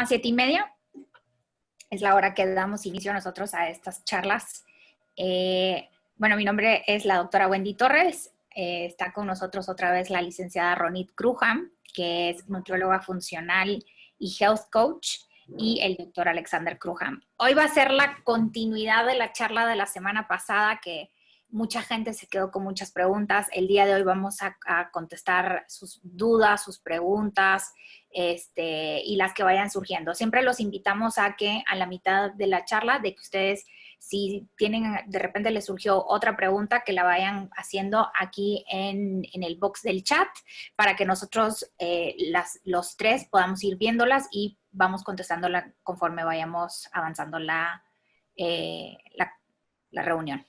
7:30 es la hora que damos inicio nosotros a estas charlas. Bueno, mi nombre es la doctora Wendy Torres. Está con nosotros otra vez la licenciada Ronit Cruham, que es nutrióloga funcional y health coach, y el doctor Alexander Cruham. Hoy va a ser la continuidad de la charla de la semana pasada, que mucha gente se quedó con muchas preguntas. El día de hoy vamos a contestar sus dudas, sus preguntas, y las que vayan surgiendo. Siempre los invitamos a que a la mitad de la charla, de que ustedes, si tienen, de repente les surgió otra pregunta, que la vayan haciendo aquí en el box del chat, para que nosotros, los tres, podamos ir viéndolas y vamos contestándola conforme vayamos avanzando la reunión.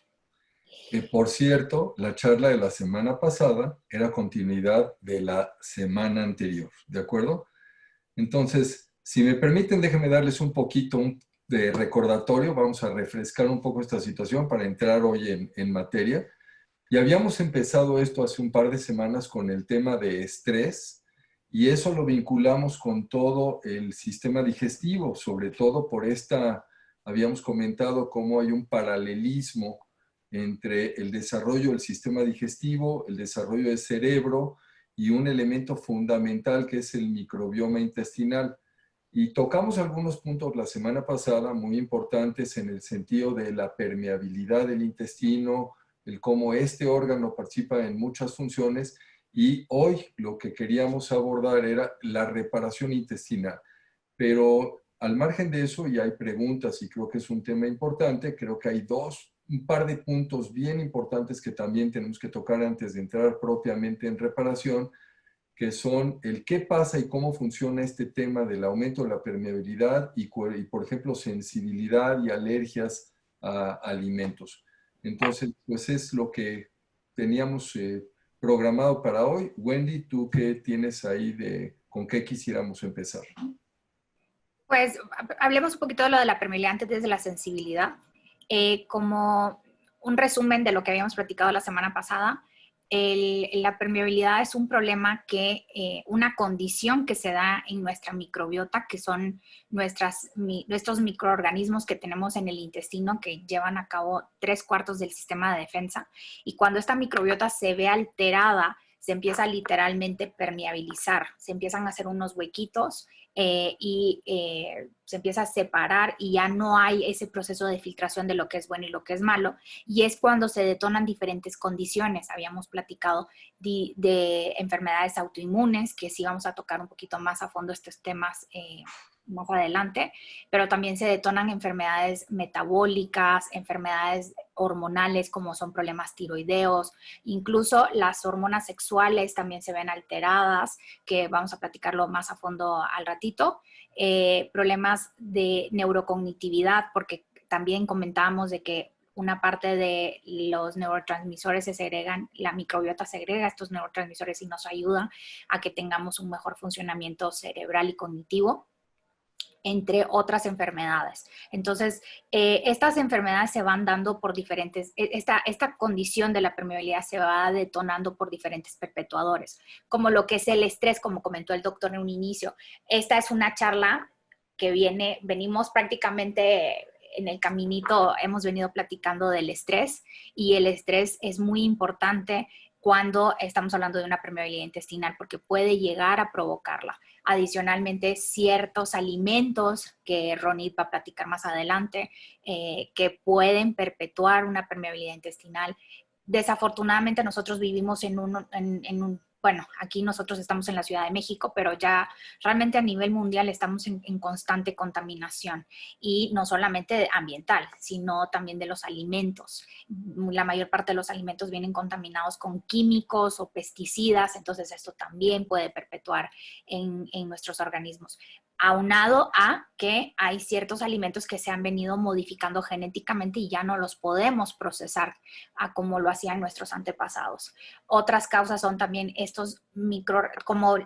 Por cierto, la charla de la semana pasada era continuidad de la semana anterior, ¿de acuerdo? Entonces, si me permiten, déjenme darles un poquito de recordatorio. Vamos a refrescar un poco esta situación para entrar hoy en materia. Y habíamos empezado esto hace un par de semanas con el tema de estrés, y eso lo vinculamos con todo el sistema digestivo, sobre todo por habíamos comentado cómo hay un paralelismo entre el desarrollo del sistema digestivo, el desarrollo del cerebro y un elemento fundamental que es el microbioma intestinal. Y tocamos algunos puntos la semana pasada muy importantes en el sentido de la permeabilidad del intestino, el cómo este órgano participa en muchas funciones, y hoy lo que queríamos abordar era la reparación intestinal. Pero al margen de eso, y hay preguntas y creo que es un tema importante, creo que hay un par de puntos bien importantes que también tenemos que tocar antes de entrar propiamente en reparación, que son el qué pasa y cómo funciona este tema del aumento de la permeabilidad y por ejemplo, sensibilidad y alergias a alimentos. Entonces, pues es lo que teníamos programado para hoy. Wendy, ¿tú qué tienes ahí con qué quisiéramos empezar? Pues hablemos un poquito de lo de la permeabilidad antes de la sensibilidad. Como un resumen de lo que habíamos platicado la semana pasada, la permeabilidad es un problema una condición que se da en nuestra microbiota, que son nuestros microorganismos que tenemos en el intestino, que llevan a cabo 3/4 del sistema de defensa. Y cuando esta microbiota se ve alterada, se empieza literalmente a permeabilizar, se empiezan a hacer unos huequitos se empieza a separar y ya no hay ese proceso de filtración de lo que es bueno y lo que es malo, y es cuando se detonan diferentes condiciones. Habíamos platicado de enfermedades autoinmunes, que sí vamos a tocar un poquito más a fondo estos temas más adelante, pero también se detonan enfermedades metabólicas, enfermedades hormonales como son problemas tiroideos, incluso las hormonas sexuales también se ven alteradas, que vamos a platicarlo más a fondo al ratito, problemas de neurocognitividad, porque también comentábamos de que una parte de los neurotransmisores se segregan, la microbiota segrega estos neurotransmisores y nos ayuda a que tengamos un mejor funcionamiento cerebral y cognitivo, entre otras enfermedades. Entonces, estas enfermedades se van dando por esta condición de la permeabilidad se va detonando por diferentes perpetuadores, como lo que es el estrés, como comentó el doctor en un inicio. Esta es una charla que venimos prácticamente en el caminito, hemos venido platicando del estrés, y el estrés es muy importante cuando estamos hablando de una permeabilidad intestinal, porque puede llegar a provocarla. Adicionalmente, ciertos alimentos que Ronit va a platicar más adelante, que pueden perpetuar una permeabilidad intestinal. Desafortunadamente, nosotros vivimos bueno, aquí nosotros estamos en la Ciudad de México, pero ya realmente a nivel mundial estamos en constante contaminación, y no solamente ambiental, sino también de los alimentos. La mayor parte de los alimentos vienen contaminados con químicos o pesticidas, entonces esto también puede perpetuar en nuestros organismos. Aunado a que hay ciertos alimentos que se han venido modificando genéticamente y ya no los podemos procesar como lo hacían nuestros antepasados. Otras causas son también como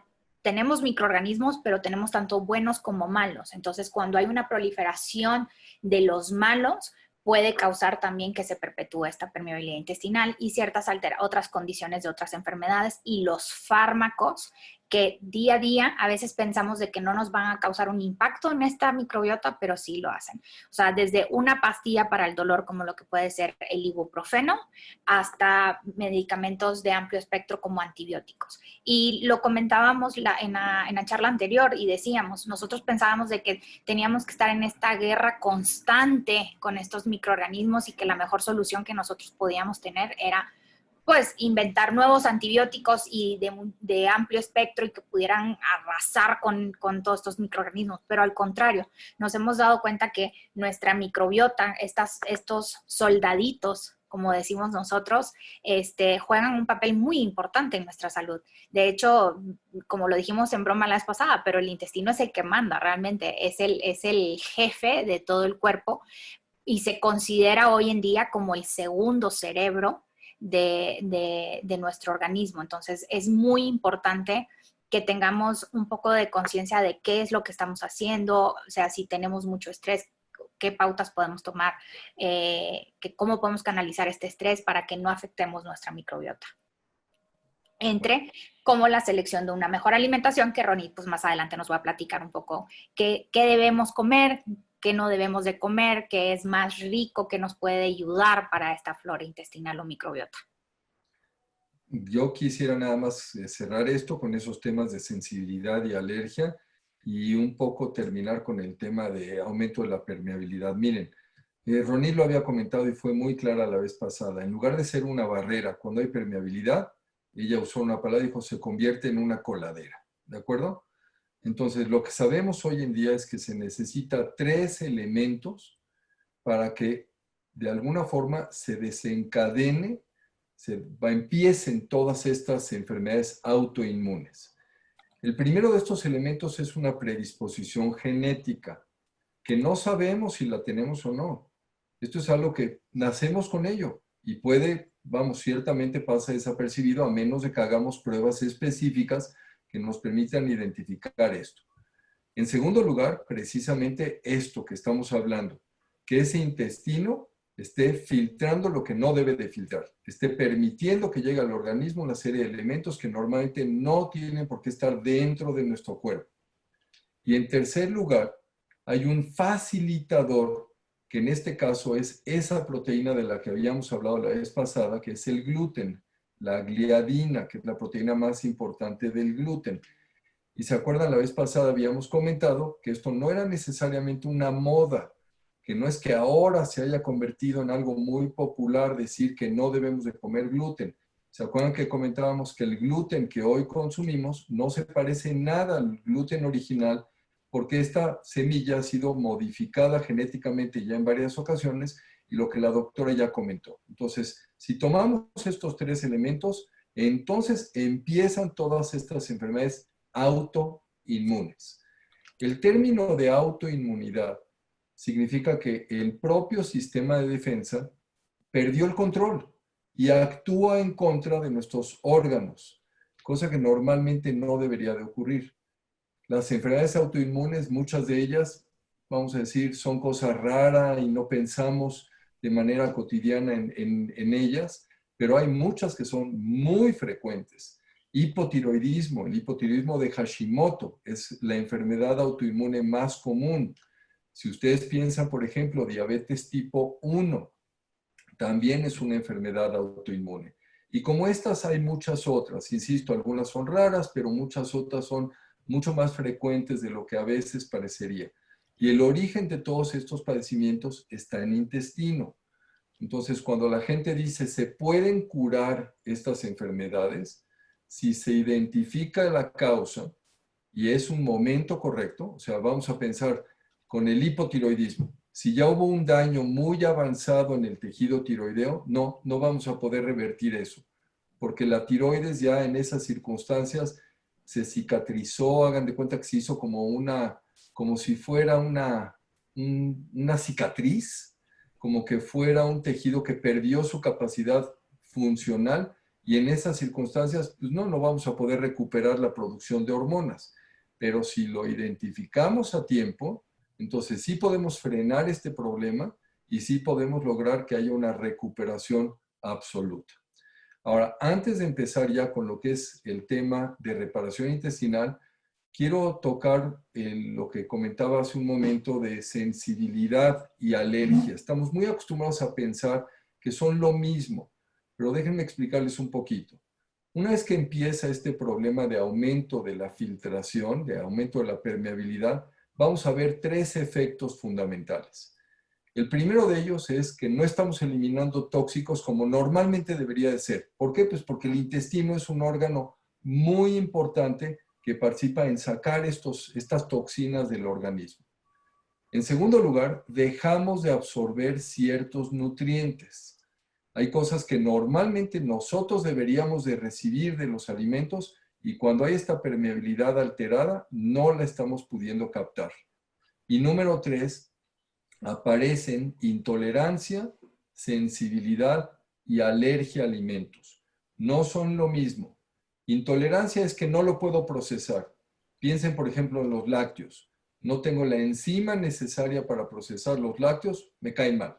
tenemos microorganismos, pero tenemos tanto buenos como malos. Entonces, cuando hay una proliferación de los malos, puede causar también que se perpetúe esta permeabilidad intestinal y ciertas otras condiciones de otras enfermedades, y los fármacos que día a día a veces pensamos de que no nos van a causar un impacto en esta microbiota, pero sí lo hacen. O sea, desde una pastilla para el dolor, como lo que puede ser el ibuprofeno, hasta medicamentos de amplio espectro como antibióticos. Y lo comentábamos en la charla anterior y decíamos, nosotros pensábamos de que teníamos que estar en esta guerra constante con estos microorganismos y que la mejor solución que nosotros podíamos tener era pues inventar nuevos antibióticos y de amplio espectro y que pudieran arrasar con todos estos microorganismos. Pero al contrario, nos hemos dado cuenta que nuestra microbiota, estos soldaditos, como decimos nosotros, juegan un papel muy importante en nuestra salud. De hecho, como lo dijimos en broma la vez pasada, pero el intestino es el que manda realmente, es el jefe de todo el cuerpo y se considera hoy en día como el segundo cerebro de nuestro organismo. Entonces, es muy importante que tengamos un poco de conciencia de qué es lo que estamos haciendo, o sea, si tenemos mucho estrés, qué pautas podemos tomar, cómo podemos canalizar este estrés para que no afectemos nuestra microbiota. Entre como la selección de una mejor alimentación, que Ronit pues más adelante nos va a platicar un poco qué debemos comer, qué no debemos de comer, qué es más rico, qué nos puede ayudar para esta flora intestinal o microbiota. Yo quisiera nada más cerrar esto con esos temas de sensibilidad y alergia y un poco terminar con el tema de aumento de la permeabilidad. Miren, Ronit lo había comentado y fue muy clara la vez pasada. En lugar de ser una barrera, cuando hay permeabilidad, ella usó una palabra y dijo, se convierte en una coladera. ¿De acuerdo? Entonces, lo que sabemos hoy en día es que se necesita 3 elementos para que de alguna forma se desencadene, empiecen todas estas enfermedades autoinmunes. El primero de estos elementos es una predisposición genética, que no sabemos si la tenemos o no. Esto es algo que nacemos con ello y puede, vamos, ciertamente pasa desapercibido a menos de que hagamos pruebas específicas que nos permitan identificar esto. En segundo lugar, precisamente esto que estamos hablando, que ese intestino esté filtrando lo que no debe de filtrar, esté permitiendo que llegue al organismo una serie de elementos que normalmente no tienen por qué estar dentro de nuestro cuerpo. Y en tercer lugar, hay un facilitador, que en este caso es esa proteína de la que habíamos hablado la vez pasada, que es el gluten, la gliadina, que es la proteína más importante del gluten. Y se acuerdan, la vez pasada habíamos comentado que esto no era necesariamente una moda, que no es que ahora se haya convertido en algo muy popular decir que no debemos de comer gluten. ¿Se acuerdan que comentábamos que el gluten que hoy consumimos no se parece nada al gluten original porque esta semilla ha sido modificada genéticamente ya en varias ocasiones y lo que la doctora ya comentó? Entonces, si tomamos estos 3 elementos, entonces empiezan todas estas enfermedades autoinmunes. El término de autoinmunidad significa que el propio sistema de defensa perdió el control y actúa en contra de nuestros órganos, cosa que normalmente no debería de ocurrir. Las enfermedades autoinmunes, muchas de ellas, vamos a decir, son cosas raras y no pensamos de manera cotidiana en ellas, pero hay muchas que son muy frecuentes. Hipotiroidismo, el hipotiroidismo de Hashimoto es la enfermedad autoinmune más común. Si ustedes piensan, por ejemplo, diabetes tipo 1, también es una enfermedad autoinmune. Y como estas hay muchas otras, insisto, algunas son raras, pero muchas otras son mucho más frecuentes de lo que a veces parecería. Y el origen de todos estos padecimientos está en el intestino. Entonces, cuando la gente dice, ¿se pueden curar estas enfermedades? Si se identifica la causa y es un momento correcto, o sea, vamos a pensar con el hipotiroidismo. Si ya hubo un daño muy avanzado en el tejido tiroideo, no vamos a poder revertir eso, porque la tiroides ya en esas circunstancias se cicatrizó, hagan de cuenta que se hizo como si fuera una cicatriz, como que fuera un tejido que perdió su capacidad funcional y en esas circunstancias, pues no vamos a poder recuperar la producción de hormonas. Pero si lo identificamos a tiempo, entonces sí podemos frenar este problema y sí podemos lograr que haya una recuperación absoluta. Ahora, antes de empezar ya con lo que es el tema de reparación intestinal, quiero tocar lo que comentaba hace un momento de sensibilidad y alergia. Estamos muy acostumbrados a pensar que son lo mismo, pero déjenme explicarles un poquito. Una vez que empieza este problema de aumento de la filtración, de aumento de la permeabilidad, vamos a ver tres efectos fundamentales. El primero de ellos es que no estamos eliminando tóxicos como normalmente debería de ser. ¿Por qué? Pues porque el intestino es un órgano muy importante que participa en sacar estas toxinas del organismo. En segundo lugar, dejamos de absorber ciertos nutrientes. Hay cosas que normalmente nosotros deberíamos de recibir de los alimentos y cuando hay esta permeabilidad alterada, no la estamos pudiendo captar. Y número tres, aparecen intolerancia, sensibilidad y alergia a alimentos. No son lo mismo. Intolerancia es que no lo puedo procesar. Piensen, por ejemplo, en los lácteos. No tengo la enzima necesaria para procesar los lácteos, me caen mal.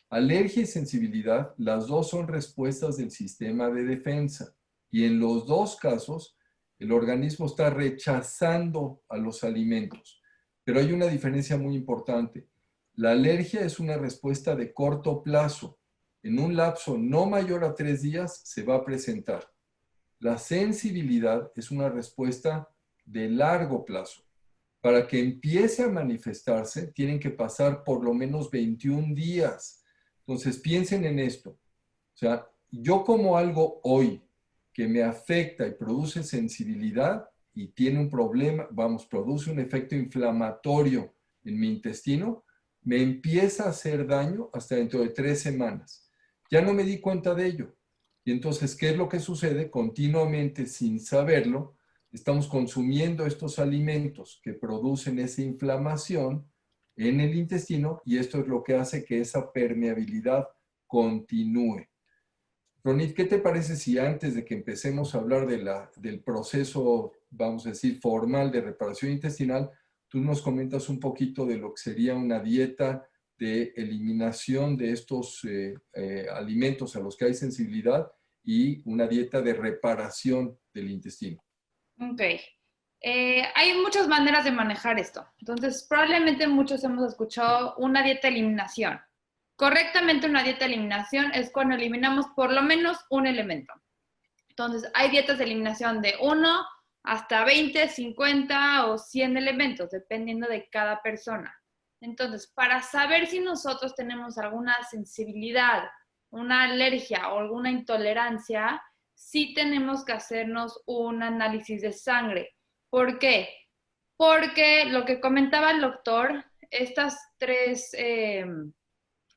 Alergia y sensibilidad, las dos son respuestas del sistema de defensa. Y en los dos casos, el organismo está rechazando a los alimentos. Pero hay una diferencia muy importante. La alergia es una respuesta de corto plazo. En un lapso no mayor a 3 días se va a presentar. La sensibilidad es una respuesta de largo plazo. Para que empiece a manifestarse, tienen que pasar por lo menos 21 días. Entonces, piensen en esto. O sea, yo como algo hoy que me afecta y produce sensibilidad y tiene un problema, vamos, produce un efecto inflamatorio en mi intestino, me empieza a hacer daño hasta dentro de 3 semanas. Ya no me di cuenta de ello. Y entonces, ¿qué es lo que sucede? Continuamente, sin saberlo, estamos consumiendo estos alimentos que producen esa inflamación en el intestino y esto es lo que hace que esa permeabilidad continúe. Ronit, ¿qué te parece si antes de que empecemos a hablar del proceso, vamos a decir, formal de reparación intestinal, tú nos comentas un poquito de lo que sería una dieta de eliminación de estos alimentos a los que hay sensibilidad y una dieta de reparación del intestino? Ok. Hay muchas maneras de manejar esto. Entonces, probablemente muchos hemos escuchado una dieta de eliminación. Correctamente, una dieta de eliminación es cuando eliminamos por lo menos un elemento. Entonces, hay dietas de eliminación de 1 hasta 20, 50 o 100 elementos, dependiendo de cada persona. Entonces, para saber si nosotros tenemos alguna sensibilidad, una alergia o alguna intolerancia, sí tenemos que hacernos un análisis de sangre. ¿Por qué? Porque lo que comentaba el doctor, estas tres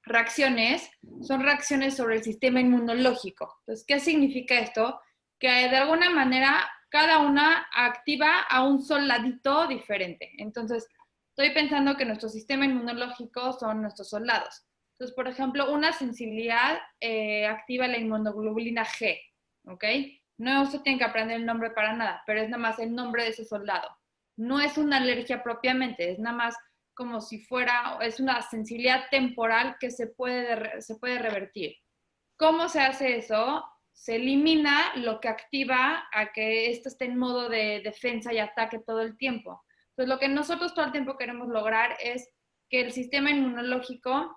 reacciones son reacciones sobre el sistema inmunológico. Entonces, ¿qué significa esto? Que de alguna manera cada una activa a un soldadito diferente. Entonces, estoy pensando que nuestro sistema inmunológico son nuestros soldados. Entonces, por ejemplo, una sensibilidad activa la inmunoglobulina G, ¿ok? No se tiene que aprender el nombre para nada, pero es nada más el nombre de ese soldado. No es una alergia propiamente, es nada más como si fuera, es una sensibilidad temporal que se puede revertir. ¿Cómo se hace eso? Se elimina lo que activa a que esto esté en modo de defensa y ataque todo el tiempo. Entonces, lo que nosotros todo el tiempo queremos lograr es que el sistema inmunológico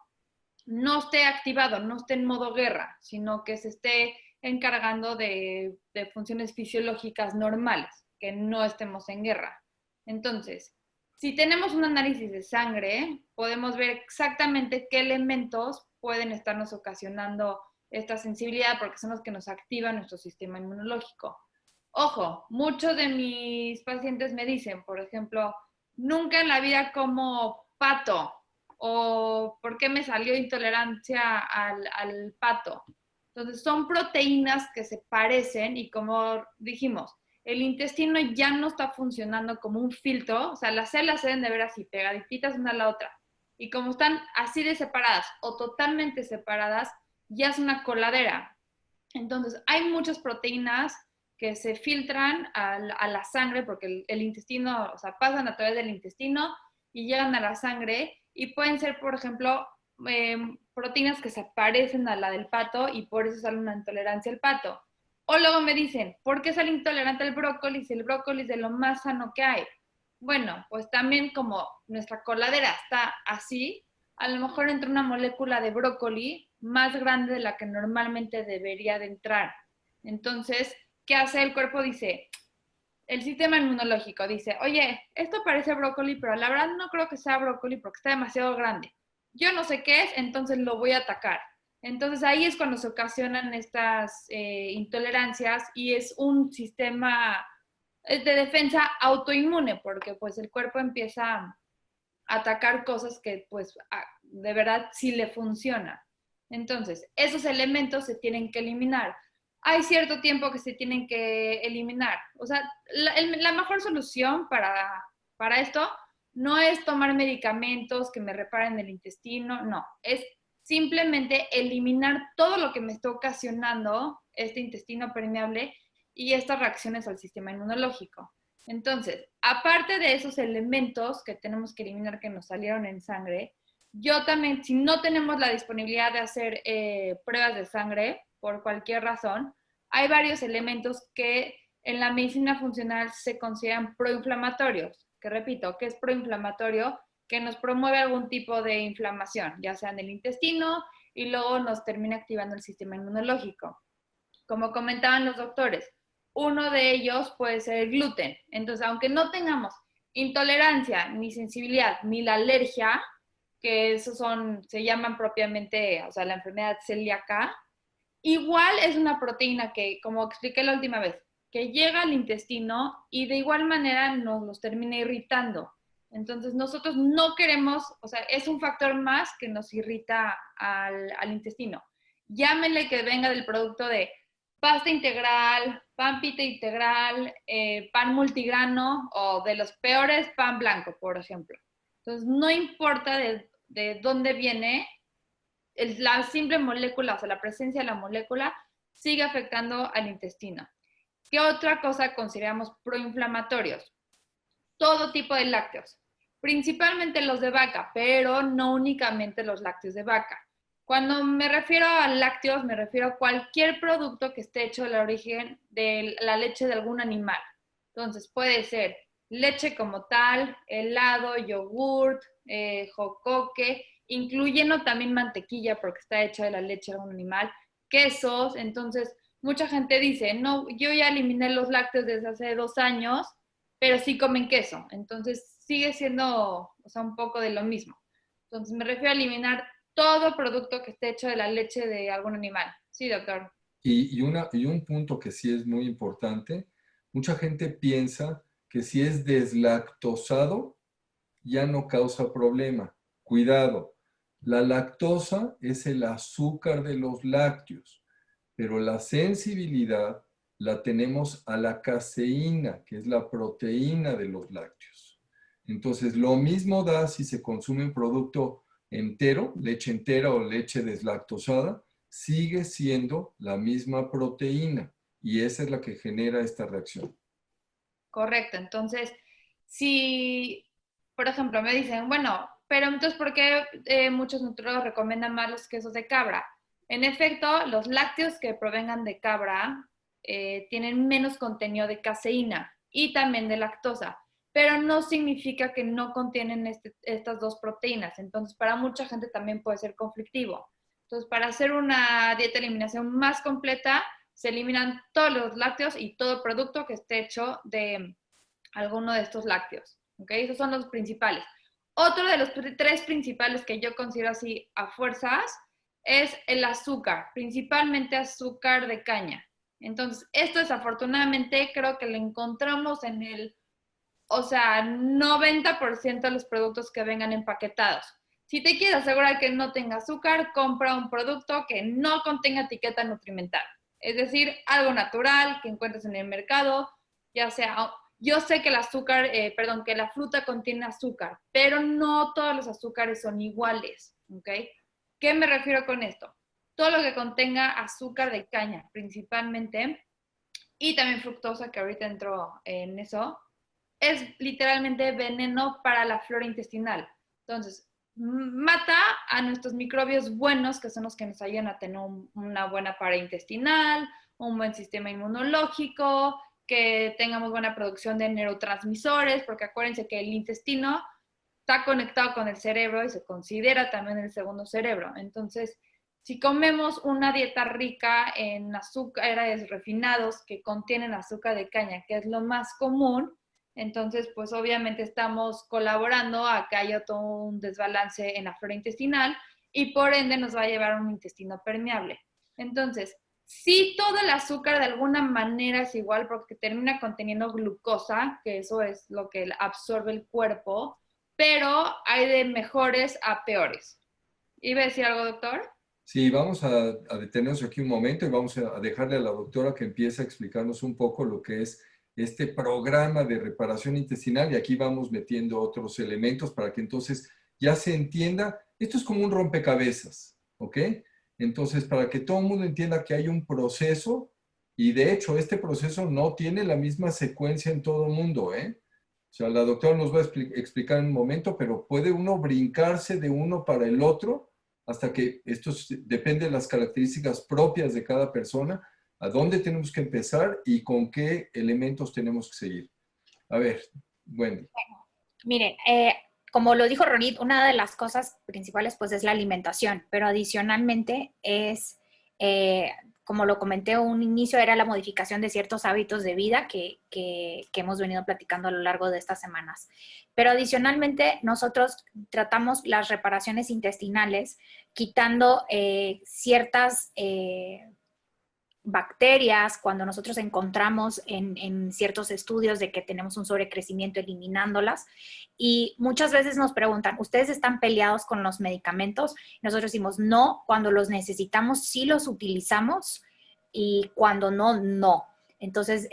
no esté activado, no esté en modo guerra, sino que se esté encargando de funciones fisiológicas normales, que no estemos en guerra. Entonces, si tenemos un análisis de sangre, podemos ver exactamente qué elementos pueden estarnos ocasionando esta sensibilidad porque son los que nos activan nuestro sistema inmunológico. Ojo, muchos de mis pacientes me dicen, por ejemplo, nunca en la vida como pato o por qué me salió intolerancia al pato. Entonces, son proteínas que se parecen y como dijimos, el intestino ya no está funcionando como un filtro, o sea, las células se deben de ver así, pegaditas una a la otra. Y como están así de separadas o totalmente separadas, ya es una coladera. Entonces, hay muchas proteínas que se filtran a la sangre porque el intestino, o sea, pasan a través del intestino y llegan a la sangre y pueden ser, por ejemplo, proteínas que se parecen a la del pato y por eso sale una intolerancia al pato. O luego me dicen, ¿por qué sale intolerante al brócoli si el brócoli es de lo más sano que hay? Bueno, pues también como nuestra coladera está así, a lo mejor entra una molécula de brócoli más grande de la que normalmente debería de entrar. Entonces, ¿qué hace el cuerpo? Dice, el sistema inmunológico dice, oye, esto parece brócoli, pero la verdad no creo que sea brócoli porque está demasiado grande. Yo no sé qué es, entonces lo voy a atacar. Entonces ahí es cuando se ocasionan estas intolerancias y es un sistema de defensa autoinmune, porque pues el cuerpo empieza a atacar cosas que pues de verdad sí le funcionan. Entonces, esos elementos se tienen que eliminar. Hay cierto tiempo que se tienen que eliminar. O sea, la mejor solución para esto no es tomar medicamentos que me reparen el intestino, no, es simplemente eliminar todo lo que me está ocasionando este intestino permeable y estas reacciones al sistema inmunológico. Entonces, aparte de esos elementos que tenemos que eliminar que nos salieron en sangre, yo también, si no tenemos la disponibilidad de hacer pruebas de sangre por cualquier razón, hay varios elementos que en la medicina funcional se consideran proinflamatorios, que repito, que es proinflamatorio, que nos promueve algún tipo de inflamación, ya sea en el intestino y luego nos termina activando el sistema inmunológico. Como comentaban los doctores, uno de ellos puede ser el gluten. Entonces, aunque no tengamos intolerancia, ni sensibilidad, ni la alergia, que esos se llaman propiamente, o sea, la enfermedad celíaca, igual es una proteína que, como expliqué la última vez, que llega al intestino y de igual manera nos los termina irritando. Entonces nosotros no queremos, o sea, es un factor más que nos irrita al intestino. Llámele que venga del producto de pasta integral, pan pita integral, pan multigrano o de los peores pan blanco, por ejemplo. Entonces no importa de dónde viene, la simple molécula, o sea, la presencia de la molécula sigue afectando al intestino. ¿Qué otra cosa consideramos proinflamatorios? Todo tipo de lácteos, principalmente los de vaca, pero no únicamente los lácteos de vaca. Cuando me refiero a lácteos, me refiero a cualquier producto que esté hecho del origen de la leche de algún animal. Entonces, puede ser leche como tal, helado, yogurt, jocoque, incluyendo también mantequilla porque está hecha de la leche de algún animal, quesos. Entonces, mucha gente dice, no, yo ya eliminé los lácteos desde hace 2 años, pero sí comen queso. Entonces, sigue siendo, o sea, un poco de lo mismo. Entonces, me refiero a eliminar todo producto que esté hecho de la leche de algún animal. Sí, doctor. Y un punto que sí es muy importante, mucha gente piensa que si es deslactosado ya no causa problema. Cuidado, la lactosa es el azúcar de los lácteos, pero la sensibilidad la tenemos a la caseína, que es la proteína de los lácteos. Entonces, lo mismo da si se consume un producto entero, leche entera o leche deslactosada, sigue siendo la misma proteína y esa es la que genera esta reacción. Correcto. Entonces, si, por ejemplo, me dicen, bueno, pero entonces, ¿por qué muchos nutriólogos recomiendan más los quesos de cabra? En efecto, los lácteos que provengan de cabra tienen menos contenido de caseína y también de lactosa, pero no significa que no contienen estas dos proteínas. Entonces, para mucha gente también puede ser conflictivo. Entonces, para hacer una dieta de eliminación más completa, se eliminan todos los lácteos y todo producto que esté hecho de alguno de estos lácteos. ¿Okay? Esos son los principales. Otro de los tres principales que yo considero así a fuerzas es el azúcar, principalmente azúcar de caña. Entonces, esto desafortunadamente creo que lo encontramos en el, o sea, 90% de los productos que vengan empaquetados. Si te quieres asegurar que no tenga azúcar, compra un producto que no contenga etiqueta nutrimental. Es decir, algo natural que encuentres en el mercado, ya sea, yo sé que el azúcar, que la fruta contiene azúcar, pero no todos los azúcares son iguales, ¿ok? ¿Qué me refiero con esto? Todo lo que contenga azúcar de caña, principalmente, y también fructosa, que ahorita entro en eso, es literalmente veneno para la flora intestinal. Entonces, mata a nuestros microbios buenos, que son los que nos ayudan a tener una buena pared intestinal, un buen sistema inmunológico, que tengamos buena producción de neurotransmisores, porque acuérdense que el intestino está conectado con el cerebro y se considera también el segundo cerebro. Entonces, si comemos una dieta rica en azúcares refinados que contienen azúcar de caña, que es lo más común, entonces, pues obviamente estamos colaborando a que haya todo un desbalance en la flora intestinal y por ende nos va a llevar a un intestino permeable. Entonces, sí, todo el azúcar de alguna manera es igual porque termina conteniendo glucosa, que eso es lo que absorbe el cuerpo, pero hay de mejores a peores. ¿Iba a decir algo, doctor? Sí, vamos a detenernos aquí un momento y vamos a dejarle a la doctora que empiece a explicarnos un poco lo que es este programa de reparación intestinal y aquí vamos metiendo otros elementos para que entonces ya se entienda. Esto es como un rompecabezas, ¿ok? Entonces, para que todo el mundo entienda que hay un proceso y de hecho este proceso no tiene la misma secuencia en todo el mundo, ¿eh? O sea, la doctora nos va a explicar en un momento, pero puede uno brincarse de uno para el otro hasta que esto depende de las características propias de cada persona, a dónde tenemos que empezar y con qué elementos tenemos que seguir. A ver, Wendy. Miren, como lo dijo Ronit, una de las cosas principales pues es la alimentación, pero adicionalmente es, como lo comenté un inicio, era la modificación de ciertos hábitos de vida que hemos venido platicando a lo largo de estas semanas. Pero adicionalmente nosotros tratamos las reparaciones intestinales quitando ciertas bacterias, cuando nosotros encontramos en ciertos estudios de que tenemos un sobrecrecimiento, eliminándolas. Y muchas veces nos preguntan, ¿ustedes están peleados con los medicamentos? Nosotros decimos, no, cuando los necesitamos sí los utilizamos y cuando no, no. Entonces,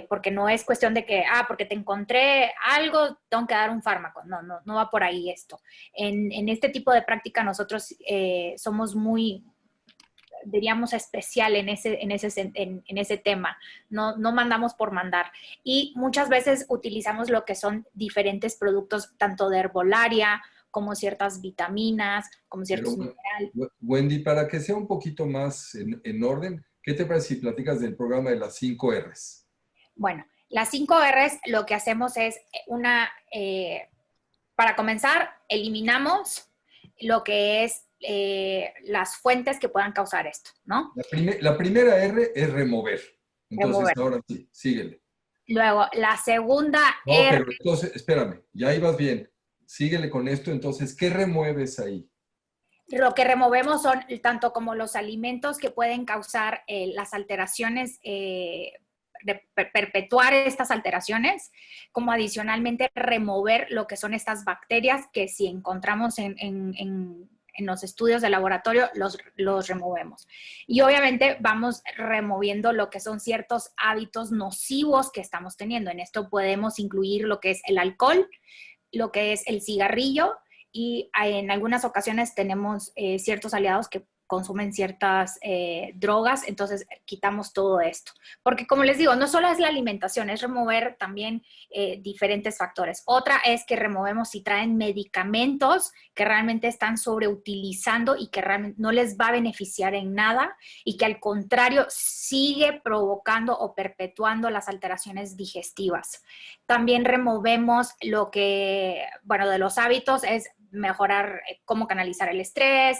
porque no es cuestión de que, porque te encontré algo, tengo que dar un fármaco. No, no, no va por ahí esto. En este tipo de práctica nosotros somos muy, diríamos, especial en ese tema. No, no mandamos por mandar. Y muchas veces utilizamos lo que son diferentes productos, tanto de herbolaria, como ciertas vitaminas, como ciertos minerales. Wendy, para que sea un poquito más en orden, ¿qué te parece si platicas del programa de las 5 R's? Bueno, las 5 R's lo que hacemos es para comenzar, eliminamos lo que es las fuentes que puedan causar esto, ¿no? La primera R es remover. Entonces, ahora sí, síguele. Luego, la segunda No, R... pero entonces, espérame, ya ibas bien. Síguele con esto. Entonces, ¿qué remueves ahí? Lo que removemos son tanto como los alimentos que pueden causar las alteraciones, perpetuar estas alteraciones, como adicionalmente remover lo que son estas bacterias que si encontramos en los estudios de laboratorio, los removemos. Y obviamente vamos removiendo lo que son ciertos hábitos nocivos que estamos teniendo. En esto podemos incluir lo que es el alcohol, lo que es el cigarrillo, y en algunas ocasiones tenemos ciertos aliados que consumen ciertas drogas, entonces quitamos todo esto. Porque como les digo, no solo es la alimentación, es remover también diferentes factores. Otra es que removemos si traen medicamentos que realmente están sobreutilizando y que realmente no les va a beneficiar en nada y que al contrario sigue provocando o perpetuando las alteraciones digestivas. También removemos lo que, bueno, de los hábitos es mejorar cómo canalizar el estrés,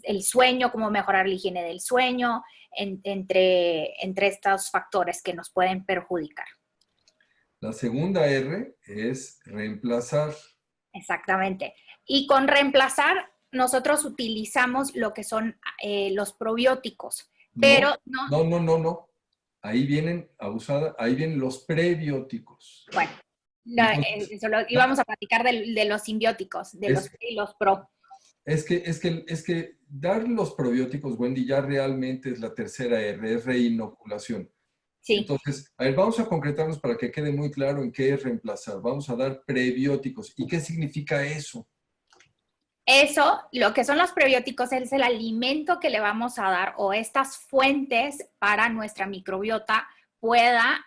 el sueño, cómo mejorar la higiene del sueño, entre estos factores que nos pueden perjudicar. La segunda R es reemplazar. Exactamente. Y con reemplazar, nosotros utilizamos lo que son los probióticos, pero no. Ahí vienen los prebióticos. Bueno, eso íbamos a platicar de los simbióticos, de los pro. Es que dar los probióticos, Wendy, ya realmente es la tercera R, es reinoculación. Sí. Entonces, a ver, vamos a concretarnos para que quede muy claro en qué es reemplazar. Vamos a dar prebióticos. ¿Y qué significa eso? Eso, lo que son los prebióticos, es el alimento que le vamos a dar o estas fuentes para nuestra microbiota pueda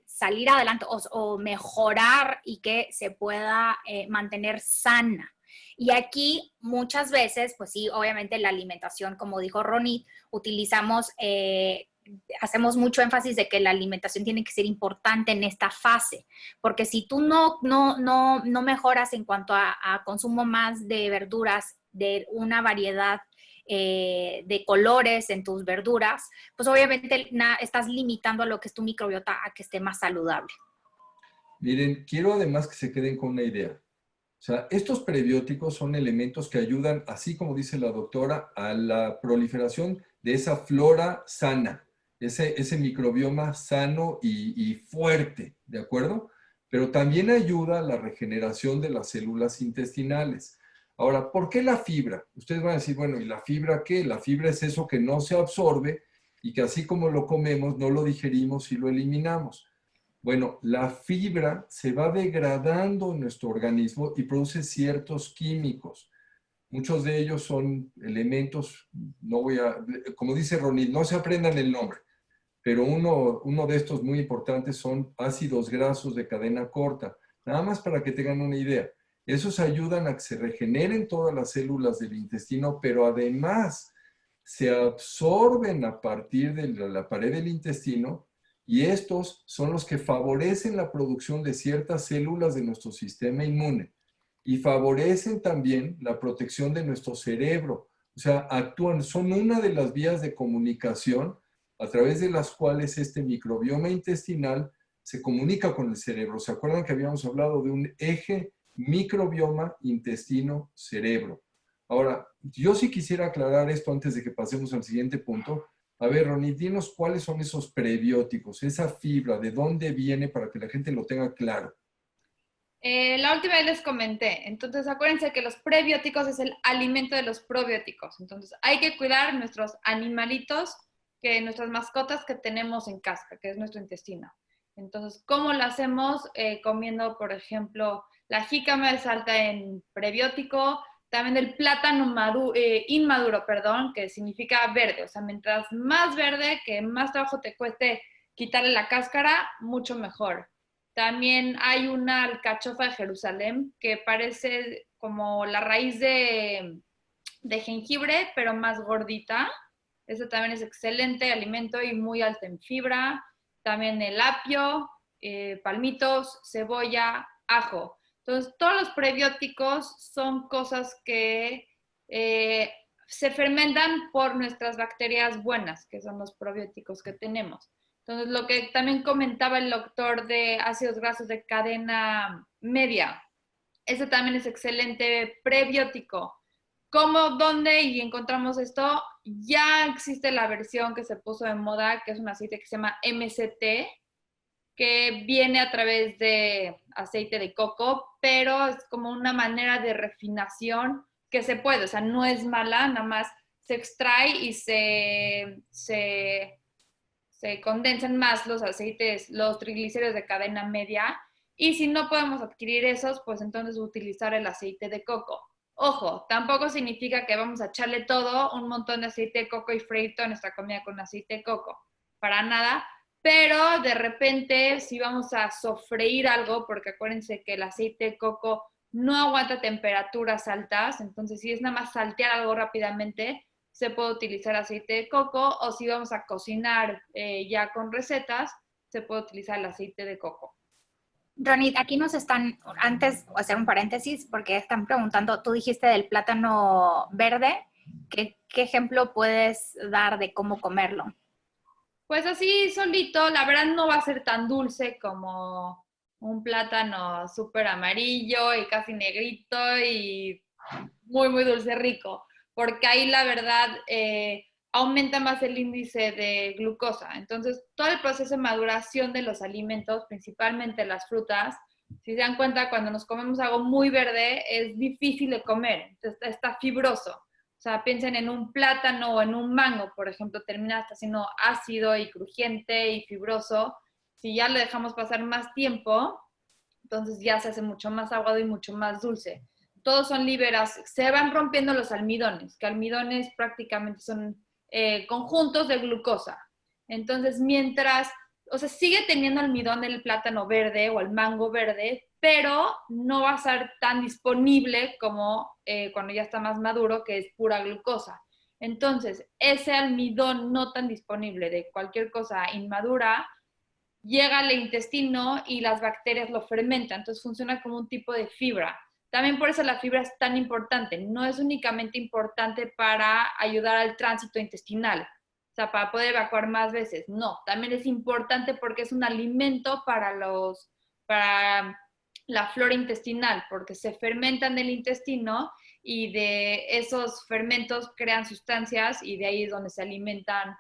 salir adelante o mejorar y que se pueda mantener sana. Y aquí muchas veces, pues sí, obviamente la alimentación, como dijo Ronit, hacemos mucho énfasis de que la alimentación tiene que ser importante en esta fase, porque si tú no mejoras en cuanto a consumo más de verduras, de una variedad de colores en tus verduras, pues obviamente estás limitando a lo que es tu microbiota a que esté más saludable. Miren, quiero además que se queden con una idea. O sea, estos prebióticos son elementos que ayudan, así como dice la doctora, a la proliferación de esa flora sana, ese microbioma sano y fuerte, ¿de acuerdo? Pero también ayuda a la regeneración de las células intestinales. Ahora, ¿por qué la fibra? Ustedes van a decir, bueno, ¿y la fibra qué? La fibra es eso que no se absorbe y que así como lo comemos, no lo digerimos y lo eliminamos. Bueno, la fibra se va degradando en nuestro organismo y produce ciertos químicos. Muchos de ellos son elementos, como dice Ronit, no se aprendan el nombre, pero uno de estos muy importantes son ácidos grasos de cadena corta. Nada más para que tengan una idea. Esos ayudan a que se regeneren todas las células del intestino, pero además se absorben a partir de la pared del intestino y estos son los que favorecen la producción de ciertas células de nuestro sistema inmune y favorecen también la protección de nuestro cerebro. O sea, son una de las vías de comunicación a través de las cuales este microbioma intestinal se comunica con el cerebro. ¿Se acuerdan que habíamos hablado de un eje microbioma intestino-cerebro? Ahora, yo sí quisiera aclarar esto antes de que pasemos al siguiente punto. A ver, Ronit, dinos cuáles son esos prebióticos, esa fibra, de dónde viene para que la gente lo tenga claro. La última vez les comenté, entonces acuérdense que los prebióticos es el alimento de los probióticos, entonces hay que cuidar nuestros animalitos, nuestras mascotas que tenemos en casa, que es nuestro intestino. Entonces, ¿cómo lo hacemos? Comiendo, por ejemplo, la jícama es alta en prebiótico, también el plátano inmaduro, que significa verde, o sea, mientras más verde, que más trabajo te cueste quitarle la cáscara, mucho mejor. También hay una alcachofa de Jerusalén que parece como la raíz de jengibre, pero más gordita. Ese también es excelente alimento y muy alto en fibra. También el apio, palmitos, cebolla, ajo. Entonces, todos los prebióticos son cosas que se fermentan por nuestras bacterias buenas, que son los probióticos que tenemos. Entonces, lo que también comentaba el doctor de ácidos grasos de cadena media, ese también es excelente prebiótico. ¿Cómo, dónde y encontramos esto? Ya existe la versión que se puso de moda, que es un aceite que se llama MCT, que viene a través de aceite de coco, pero es como una manera de refinación que se puede, o sea, no es mala, nada más se extrae y se condensan más los aceites, los triglicéridos de cadena media, y si no podemos adquirir esos, pues entonces utilizar el aceite de coco. Ojo, tampoco significa que vamos a echarle todo, un montón de aceite de coco y freír toda nuestra comida con aceite de coco, para nada, pero de repente si vamos a sofreír algo, porque acuérdense que el aceite de coco no aguanta temperaturas altas, entonces si es nada más saltear algo rápidamente, se puede utilizar aceite de coco, o si vamos a cocinar ya con recetas, se puede utilizar el aceite de coco. Ronit, aquí nos están, antes hacer un paréntesis, porque están preguntando, tú dijiste del plátano verde, ¿qué ejemplo puedes dar de cómo comerlo? Pues así solito, la verdad no va a ser tan dulce como un plátano súper amarillo y casi negrito y muy, muy dulce, rico, porque ahí la verdad aumenta más el índice de glucosa. Entonces, todo el proceso de maduración de los alimentos, principalmente las frutas, si se dan cuenta, cuando nos comemos algo muy verde, es difícil de comer, entonces está fibroso. O sea, piensen en un plátano o en un mango, por ejemplo, termina hasta siendo ácido y crujiente y fibroso. Si ya le dejamos pasar más tiempo, entonces ya se hace mucho más aguado y mucho más dulce. Todos son liberas, se van rompiendo los almidones, que almidones prácticamente son conjuntos de glucosa. Entonces, mientras o sea, sigue teniendo almidón el plátano verde o el mango verde, pero no va a ser tan disponible como cuando ya está más maduro, que es pura glucosa. Entonces, ese almidón no tan disponible de cualquier cosa inmadura llega al intestino y las bacterias lo fermentan, entonces funciona como un tipo de fibra. También por eso la fibra es tan importante, no es únicamente importante para ayudar al tránsito intestinal, o sea, para poder evacuar más veces, no, también es importante porque es un alimento para la flora intestinal, porque se fermentan del intestino y de esos fermentos crean sustancias y de ahí es donde se alimentan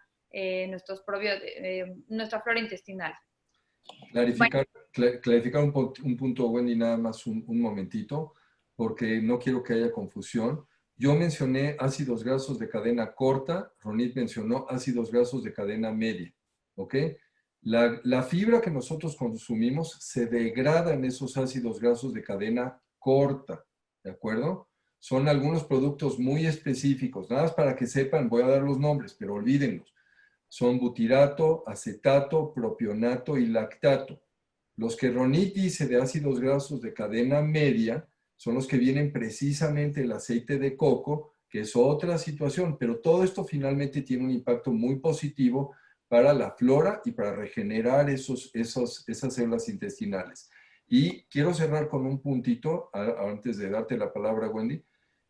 nuestra flora intestinal. Bueno, Clarificar un punto, Wendy, nada más un momentito, porque no quiero que haya confusión. Yo mencioné ácidos grasos de cadena corta, Ronit mencionó ácidos grasos de cadena media, ¿ok? La fibra que nosotros consumimos se degrada en esos ácidos grasos de cadena corta, ¿de acuerdo? Son algunos productos muy específicos, nada más para que sepan, voy a dar los nombres, pero olvídenlos. Son butirato, acetato, propionato y lactato. Los que Ronit dice de ácidos grasos de cadena media son los que vienen precisamente del aceite de coco, que es otra situación, pero todo esto finalmente tiene un impacto muy positivo para la flora y para regenerar esas células intestinales. Y quiero cerrar con un puntito, antes de darte la palabra, Wendy,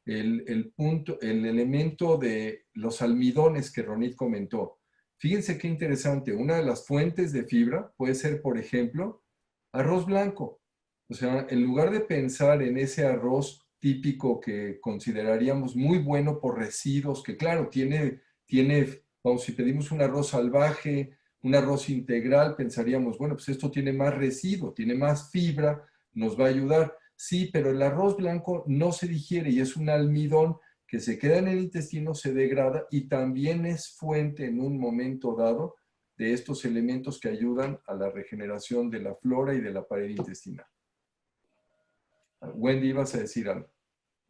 el elemento de los almidones que Ronit comentó. Fíjense qué interesante, una de las fuentes de fibra puede ser, por ejemplo, arroz blanco. O sea, en lugar de pensar en ese arroz típico que consideraríamos muy bueno por residuos, que claro, vamos, si pedimos un arroz salvaje, un arroz integral, pensaríamos, bueno, pues esto tiene más residuo, tiene más fibra, nos va a ayudar. Sí, pero el arroz blanco no se digiere y es un almidón que se queda en el intestino, se degrada y también es fuente en un momento dado de estos elementos que ayudan a la regeneración de la flora y de la pared intestinal. Wendy, ibas a decir algo.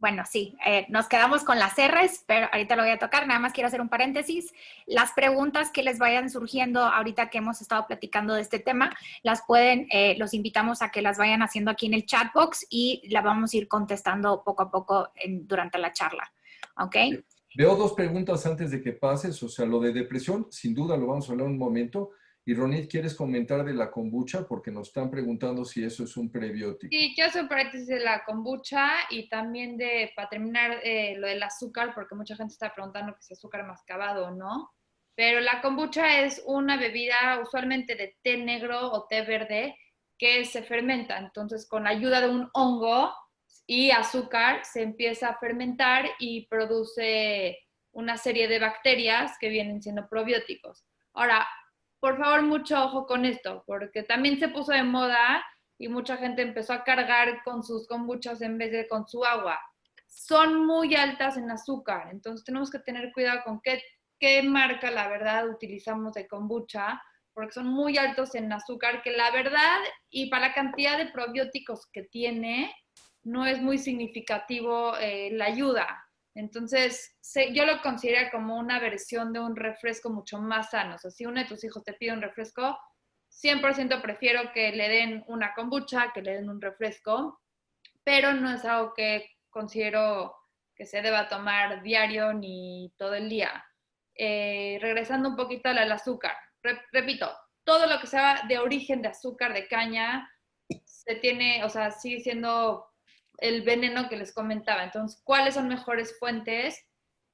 bueno, sí, nos quedamos con las R's, pero ahorita lo voy a tocar. Nada más quiero hacer un paréntesis. Las preguntas que les vayan surgiendo ahorita que hemos estado platicando de este tema, los invitamos a que las vayan haciendo aquí en el chat box y la vamos a ir contestando poco a poco durante la charla. ¿Ok? Veo dos preguntas antes de que pases, o sea, lo de depresión, sin duda lo vamos a hablar un momento. Y Ronit, ¿quieres comentar de la kombucha? Porque nos están preguntando si eso es un prebiótico. Sí, quiero hacer un paréntesis de la kombucha y también para terminar lo del azúcar, porque mucha gente está preguntando que si azúcar mascabado o no. Pero la kombucha es una bebida usualmente de té negro o té verde que se fermenta. Entonces, con la ayuda de un hongo y azúcar, se empieza a fermentar y produce una serie de bacterias que vienen siendo probióticos. Ahora, por favor, mucho ojo con esto, porque también se puso de moda y mucha gente empezó a cargar con sus kombuchas en vez de con su agua. Son muy altas en azúcar, entonces tenemos que tener cuidado con qué marca, la verdad, utilizamos de kombucha, porque son muy altos en azúcar, que la verdad, y para la cantidad de probióticos que tiene, no es muy significativo la ayuda. Entonces, yo lo considero como una versión de un refresco mucho más sano. O sea, si uno de tus hijos te pide un refresco, 100% prefiero que le den una kombucha, que le den un refresco, pero no es algo que considero que se deba tomar diario ni todo el día. Regresando un poquito al azúcar, repito, todo lo que sea de origen de azúcar de caña sigue siendo el veneno que les comentaba. Entonces, ¿cuáles son mejores fuentes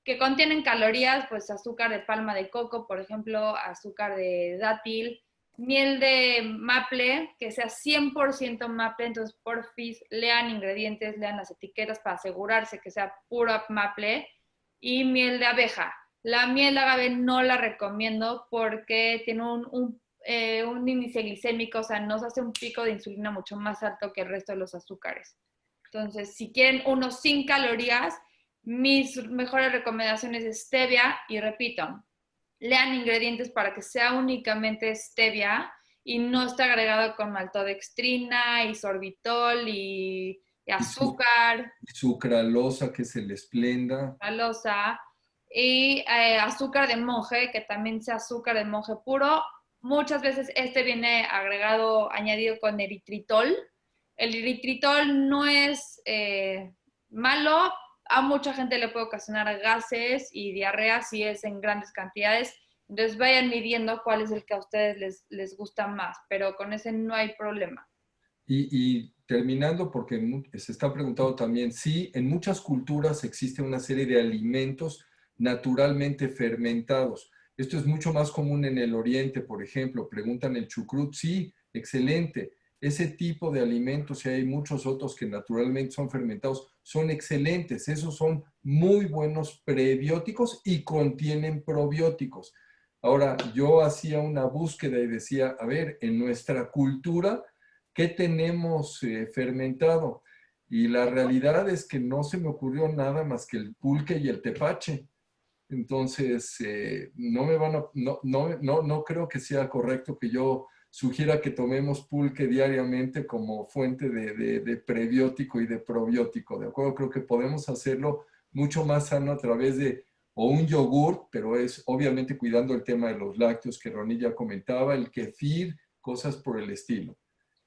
que contienen calorías? Pues azúcar de palma de coco, por ejemplo, azúcar de dátil, miel de maple, que sea 100% maple. Entonces, porfis, lean ingredientes, lean las etiquetas para asegurarse que sea puro maple, y miel de abeja. La miel de agave no la recomiendo porque tiene un índice glicémico, o sea, nos hace un pico de insulina mucho más alto que el resto de los azúcares. Entonces, si quieren unos sin calorías, mis mejores recomendaciones es stevia, y repito, lean ingredientes para que sea únicamente stevia y no esté agregado con maltodextrina y sorbitol y azúcar. Y sucralosa, que es el Esplenda. Sucralosa y azúcar de monje, que también sea azúcar de monje puro, muchas veces este viene agregado, añadido con eritritol. El eritritol no es malo, a mucha gente le puede ocasionar gases y diarrea si es en grandes cantidades. Entonces vayan midiendo cuál es el que a ustedes les gusta más, pero con ese no hay problema. Y terminando, porque se está preguntando también, sí, en muchas culturas existe una serie de alimentos naturalmente fermentados. Esto es mucho más común en el oriente, por ejemplo. Preguntan el chucrut, sí, excelente. Ese tipo de alimentos, y hay muchos otros que naturalmente son fermentados, son excelentes. Esos son muy buenos prebióticos y contienen probióticos. Ahora, yo hacía una búsqueda y decía, a ver, en nuestra cultura, ¿qué tenemos fermentado? Y la realidad es que no se me ocurrió nada más que el pulque y el tepache. Entonces, no me van a, no creo que sea correcto que yo sugiera que tomemos pulque diariamente como fuente de prebiótico y de probiótico, ¿de acuerdo? Creo que podemos hacerlo mucho más sano a través de o un yogur, pero es obviamente cuidando el tema de los lácteos que Ronit ya comentaba, el kefir, cosas por el estilo.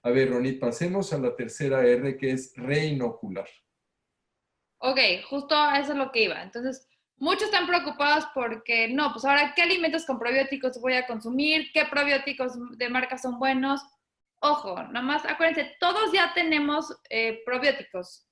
A ver, Ronit, pasemos a la tercera R, que es reinocular. Ok, justo a eso es lo que iba. Entonces, muchos están preocupados porque, no, pues ahora, ¿qué alimentos con probióticos voy a consumir? ¿Qué probióticos de marca son buenos? Ojo, nomás acuérdense, todos ya tenemos probióticos.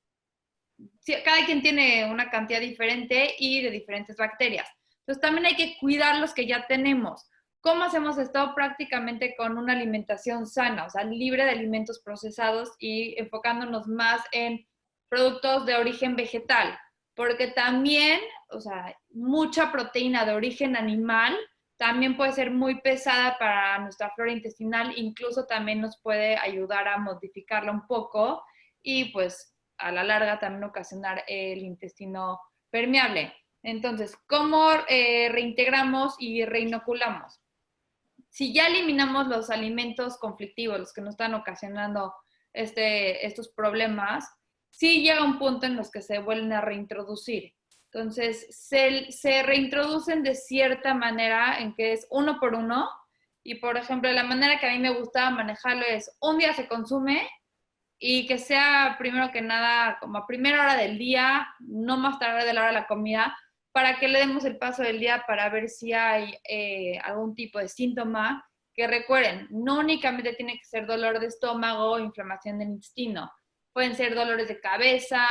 Sí, cada quien tiene una cantidad diferente y de diferentes bacterias. Entonces, también hay que cuidar los que ya tenemos. ¿Cómo hacemos esto? Prácticamente con una alimentación sana, o sea, libre de alimentos procesados y enfocándonos más en productos de origen vegetal, porque también, o sea, mucha proteína de origen animal también puede ser muy pesada para nuestra flora intestinal, incluso también nos puede ayudar a modificarla un poco y pues a la larga también ocasionar el intestino permeable. Entonces, ¿cómo reintegramos y reinoculamos? Si ya eliminamos los alimentos conflictivos, los que nos están ocasionando estos problemas, sí llega un punto en los que se vuelven a reintroducir. Entonces, se reintroducen de cierta manera en que es uno por uno. Y, por ejemplo, la manera que a mí me gustaba manejarlo es un día se consume y que sea primero que nada como a primera hora del día, no más tarde de la hora de la comida, para que le demos el paso del día para ver si hay algún tipo de síntoma. Que recuerden, no únicamente tiene que ser dolor de estómago o inflamación del intestino. Pueden ser dolores de cabeza,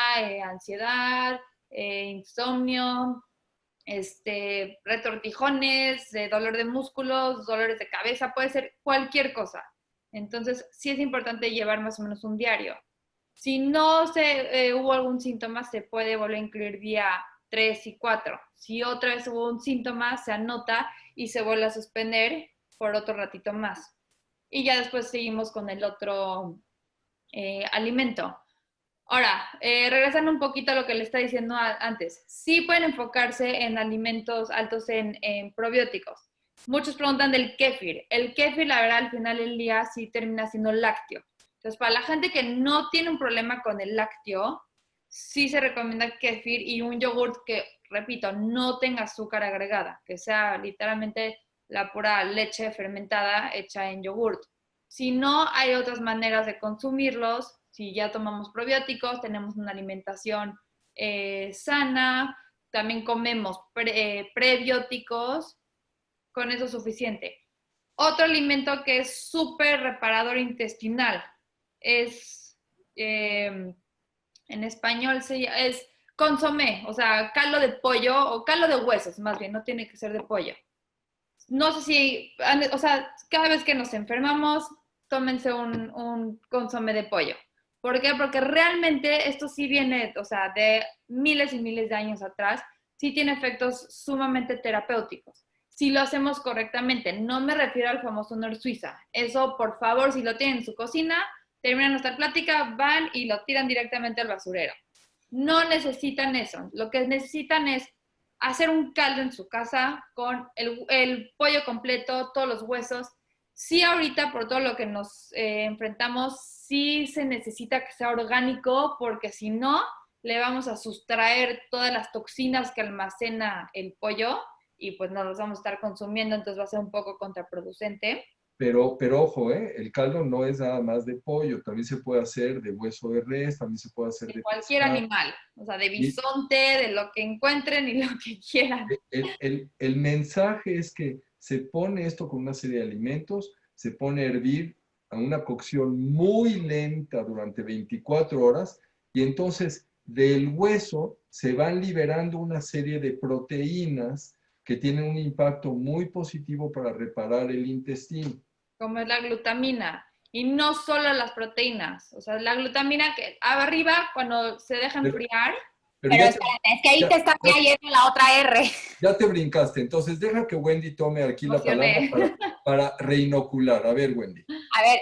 ansiedad, insomnio, retortijones, dolor de músculos, dolores de cabeza, puede ser cualquier cosa. Entonces, sí es importante llevar más o menos un diario. Si no hubo algún síntoma, se puede volver a incluir día 3 y 4. Si otra vez hubo un síntoma, se anota y se vuelve a suspender por otro ratito más. Y ya después seguimos con el otro alimento. Ahora, regresando un poquito a lo que le estaba diciendo antes, sí pueden enfocarse en alimentos altos en probióticos. Muchos preguntan del kéfir. El kéfir, la verdad, al final del día sí termina siendo lácteo. Entonces, para la gente que no tiene un problema con el lácteo, sí se recomienda kéfir y un yogurt que, repito, no tenga azúcar agregada, que sea literalmente la pura leche fermentada hecha en yogurt. Si no, hay otras maneras de consumirlos. Si ya tomamos probióticos, tenemos una alimentación sana, también comemos prebióticos, con eso es suficiente. Otro alimento que es súper reparador intestinal es, en español es consomé, o sea, caldo de pollo o caldo de huesos, más bien, no tiene que ser de pollo. No sé si, o sea, cada vez que nos enfermamos, tómense un consomé de pollo. ¿Por qué? Porque realmente esto sí viene, o sea, de miles y miles de años atrás, sí tiene efectos sumamente terapéuticos. Si lo hacemos correctamente, no me refiero al famoso Nor Suiza. Eso, por favor, si lo tienen en su cocina, terminan nuestra plática, van y lo tiran directamente al basurero. No necesitan eso. Lo que necesitan es hacer un caldo en su casa con el pollo completo, todos los huesos. Sí, ahorita por todo lo que nos enfrentamos, sí se necesita que sea orgánico, porque si no, le vamos a sustraer todas las toxinas que almacena el pollo y pues nos los vamos a estar consumiendo, entonces va a ser un poco contraproducente. Pero ojo, el caldo no es nada más de pollo, también se puede hacer de hueso de res, también se puede hacer De de cualquier pescado. animal, o sea, de Y bisonte, de lo que encuentren y lo que quieran. el mensaje es que se pone esto con una serie de alimentos, se pone a hervir a una cocción muy lenta durante 24 horas y entonces del hueso se van liberando una serie de proteínas que tienen un impacto muy positivo para reparar el intestino. Como es la glutamina. Y no solo las proteínas, o sea, la glutamina que arriba, cuando se deja Pero, enfriar, pero Pero ya, espérate, es que ahí ya, te está ya, cayendo la otra R. ya te brincaste, entonces deja que Wendy tome aquí la palabra emocioné. para reinocular. A ver, Wendy. A ver,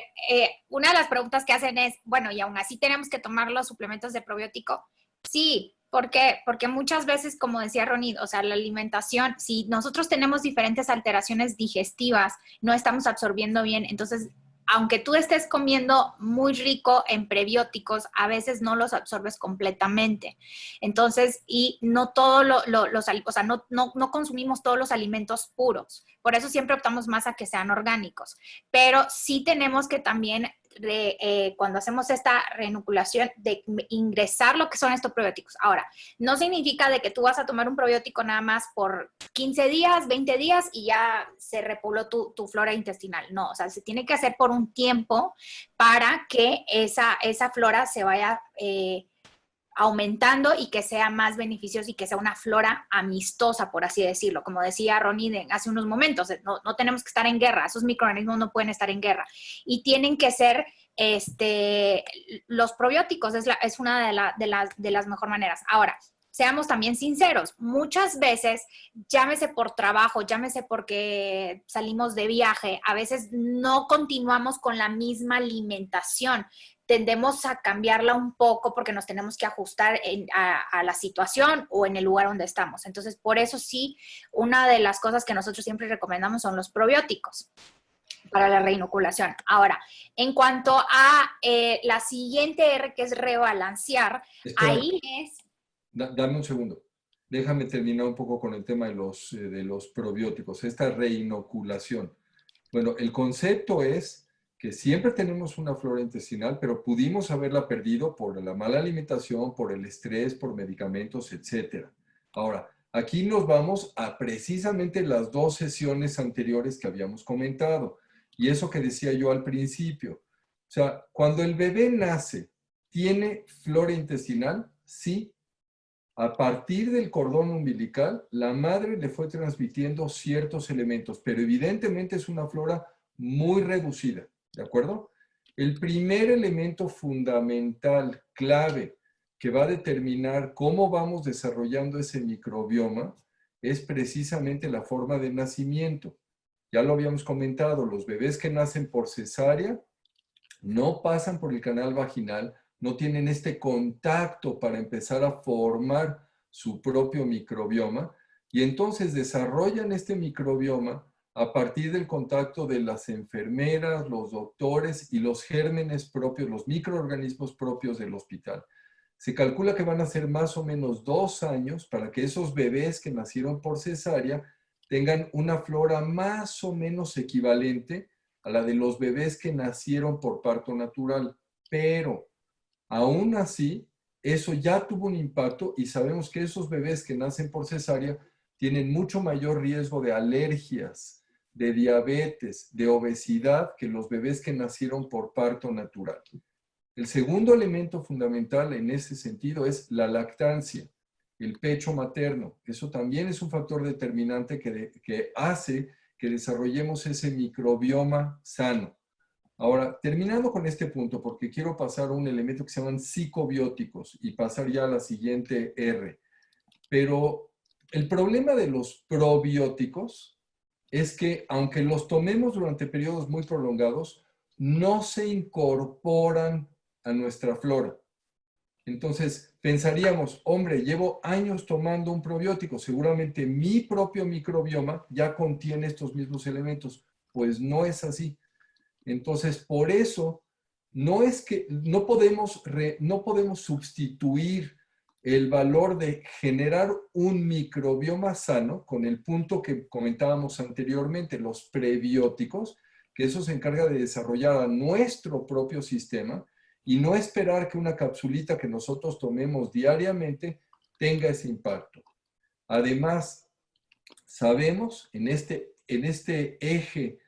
una de las preguntas que hacen es, bueno, y aún así tenemos que tomar los suplementos de probiótico. Sí, ¿por qué? Porque muchas veces, como decía Ronnie, o sea, la alimentación, si nosotros tenemos diferentes alteraciones digestivas, no estamos absorbiendo bien, entonces, aunque tú estés comiendo muy rico en prebióticos, a veces no los absorbes completamente. Entonces, y no todos o sea, no consumimos todos los alimentos puros. Por eso siempre optamos más a que sean orgánicos. Pero sí tenemos que también, cuando hacemos esta reinoculación, de ingresar lo que son estos probióticos. Ahora, no significa de que tú vas a tomar un probiótico nada más por 15 días, 20 días y ya se repobló tu flora intestinal. No, o sea, se tiene que hacer por un tiempo para que esa flora se vaya aumentando y que sea más beneficioso y que sea una flora amistosa, por así decirlo. Como decía Ronnie hace unos momentos, no tenemos que estar en guerra, esos microorganismos no pueden estar en guerra y tienen que ser los probióticos, es una de las mejores maneras. Ahora, seamos también sinceros, muchas veces, llámese por trabajo, llámese porque salimos de viaje, a veces no continuamos con la misma alimentación, tendemos a cambiarla un poco porque nos tenemos que ajustar a la situación o en el lugar donde estamos. Entonces, por eso sí, una de las cosas que nosotros siempre recomendamos son los probióticos para la reinoculación. Ahora, en cuanto a la siguiente R, que es rebalancear, Espera, ahí es... dame un segundo. Déjame terminar un poco con el tema de los probióticos, esta reinoculación. Bueno, el concepto es que siempre tenemos una flora intestinal, pero pudimos haberla perdido por la mala alimentación, por el estrés, por medicamentos, etc. Ahora, aquí nos vamos a precisamente las 2 sesiones anteriores que habíamos comentado. Y eso que decía yo al principio. O sea, cuando el bebé nace, ¿tiene flora intestinal? Sí. A partir del cordón umbilical, la madre le fue transmitiendo ciertos elementos, pero evidentemente es una flora muy reducida, ¿de acuerdo? El primer elemento fundamental, clave, que va a determinar cómo vamos desarrollando ese microbioma es precisamente la forma de nacimiento. Ya lo habíamos comentado, los bebés que nacen por cesárea no pasan por el canal vaginal, no tienen este contacto para empezar a formar su propio microbioma y entonces desarrollan este microbioma a partir del contacto de las enfermeras, los doctores y los gérmenes propios, los microorganismos propios del hospital. Se calcula que van a ser más o menos 2 años para que esos bebés que nacieron por cesárea tengan una flora más o menos equivalente a la de los bebés que nacieron por parto natural. Pero aún así, eso ya tuvo un impacto y sabemos que esos bebés que nacen por cesárea tienen mucho mayor riesgo de alergias, de diabetes, de obesidad que los bebés que nacieron por parto natural. El segundo elemento fundamental en ese sentido es la lactancia, el pecho materno. Eso también es un factor determinante que hace que desarrollemos ese microbioma sano. Ahora, terminando con este punto, porque quiero pasar a un elemento que se llaman psicobióticos y pasar ya a la siguiente R. Pero el problema de los probióticos es que, aunque los tomemos durante periodos muy prolongados, no se incorporan a nuestra flora. Entonces, pensaríamos, hombre, llevo años tomando un probiótico, seguramente mi propio microbioma ya contiene estos mismos elementos. Pues no es así. Entonces, por eso, no es que no podemos sustituir el valor de generar un microbioma sano con el punto que comentábamos anteriormente, los prebióticos, que eso se encarga de desarrollar a nuestro propio sistema y no esperar que una capsulita que nosotros tomemos diariamente tenga ese impacto. Además, sabemos en este eje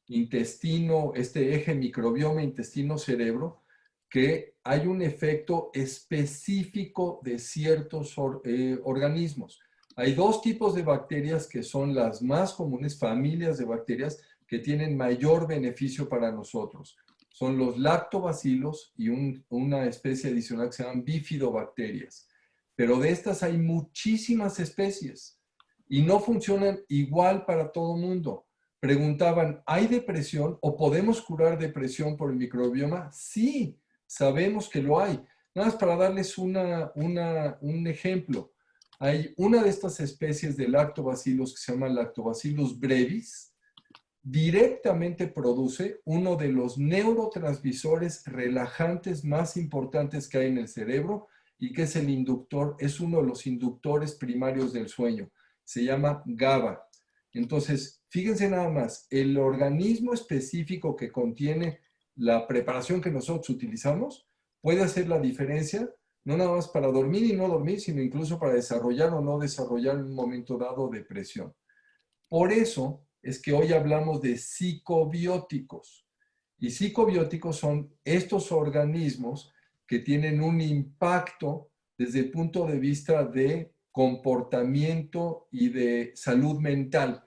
intestino, este eje microbioma intestino-cerebro, que hay un efecto específico de ciertos organismos. Hay dos tipos de bacterias que son las más comunes, familias de bacterias que tienen mayor beneficio para nosotros. Son los lactobacilos y una especie adicional que se llaman bifidobacterias. Pero de estas hay muchísimas especies y no funcionan igual para todo mundo. Preguntaban, ¿hay depresión o podemos curar depresión por el microbioma? Sí, sabemos que lo hay. Nada más para darles un ejemplo. Hay una de estas especies de lactobacilos que se llama Lactobacillus brevis, directamente produce uno de los neurotransmisores relajantes más importantes que hay en el cerebro y que es el inductor, es uno de los inductores primarios del sueño. Se llama GABA. Entonces, fíjense nada más, el organismo específico que contiene la preparación que nosotros utilizamos puede hacer la diferencia, no nada más para dormir y no dormir, sino incluso para desarrollar o no desarrollar en un momento dado depresión. Por eso es que hoy hablamos de psicobióticos. Y psicobióticos son estos organismos que tienen un impacto desde el punto de vista de comportamiento y de salud mental.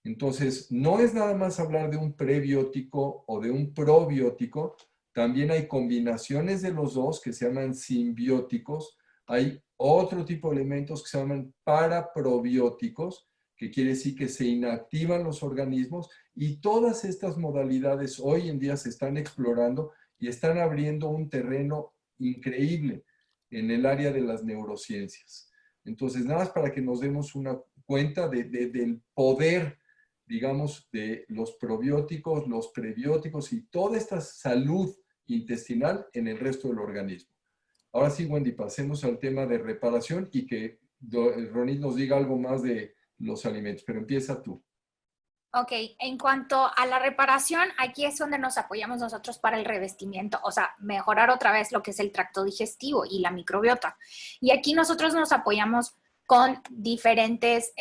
Entonces, no es nada más hablar de un prebiótico o de un probiótico, también hay combinaciones de los dos que se llaman simbióticos, hay otro tipo de elementos que se llaman paraprobióticos, que quiere decir que se inactivan los organismos, y todas estas modalidades hoy en día se están explorando y están abriendo un terreno increíble en el área de las neurociencias. Entonces, nada más para que nos demos una cuenta del poder, digamos, de los probióticos, los prebióticos y toda esta salud intestinal en el resto del organismo. Ahora sí, Wendy, pasemos al tema de reparación y que Ronit nos diga algo más de los alimentos, pero empieza tú. Ok, en cuanto a la reparación, aquí es donde nos apoyamos nosotros para el revestimiento, o sea, mejorar otra vez lo que es el tracto digestivo y la microbiota. Y aquí nosotros nos apoyamos con diferentes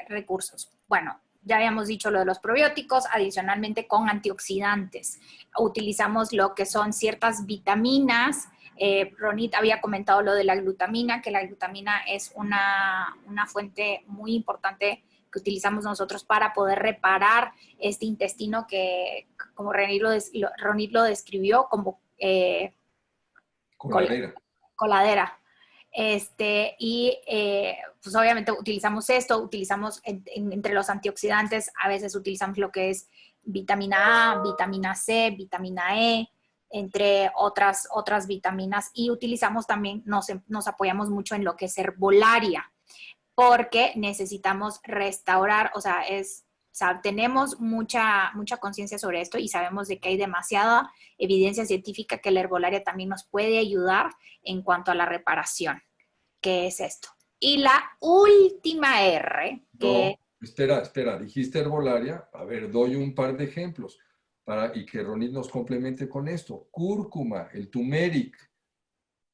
recursos. Bueno, ya habíamos dicho lo de los probióticos, adicionalmente con antioxidantes. Utilizamos lo que son ciertas vitaminas. Ronit había comentado lo de la glutamina, que la glutamina es una fuente muy importante que utilizamos nosotros para poder reparar este intestino que, como Ronit lo describió, como coladera. Pues obviamente utilizamos esto, utilizamos entre los antioxidantes, a veces utilizamos lo que es vitamina A, vitamina C, vitamina E, entre otras vitaminas, y utilizamos también, nos apoyamos mucho en lo que es herbolaria, porque necesitamos restaurar, o sea, tenemos mucha conciencia sobre esto y sabemos de que hay demasiada evidencia científica que la herbolaria también nos puede ayudar en cuanto a la reparación. ¿Qué es esto? Y la última R, que... No, espera, dijiste herbolaria. A ver, doy un par de ejemplos y que Ronit nos complemente con esto. Cúrcuma, el turmeric,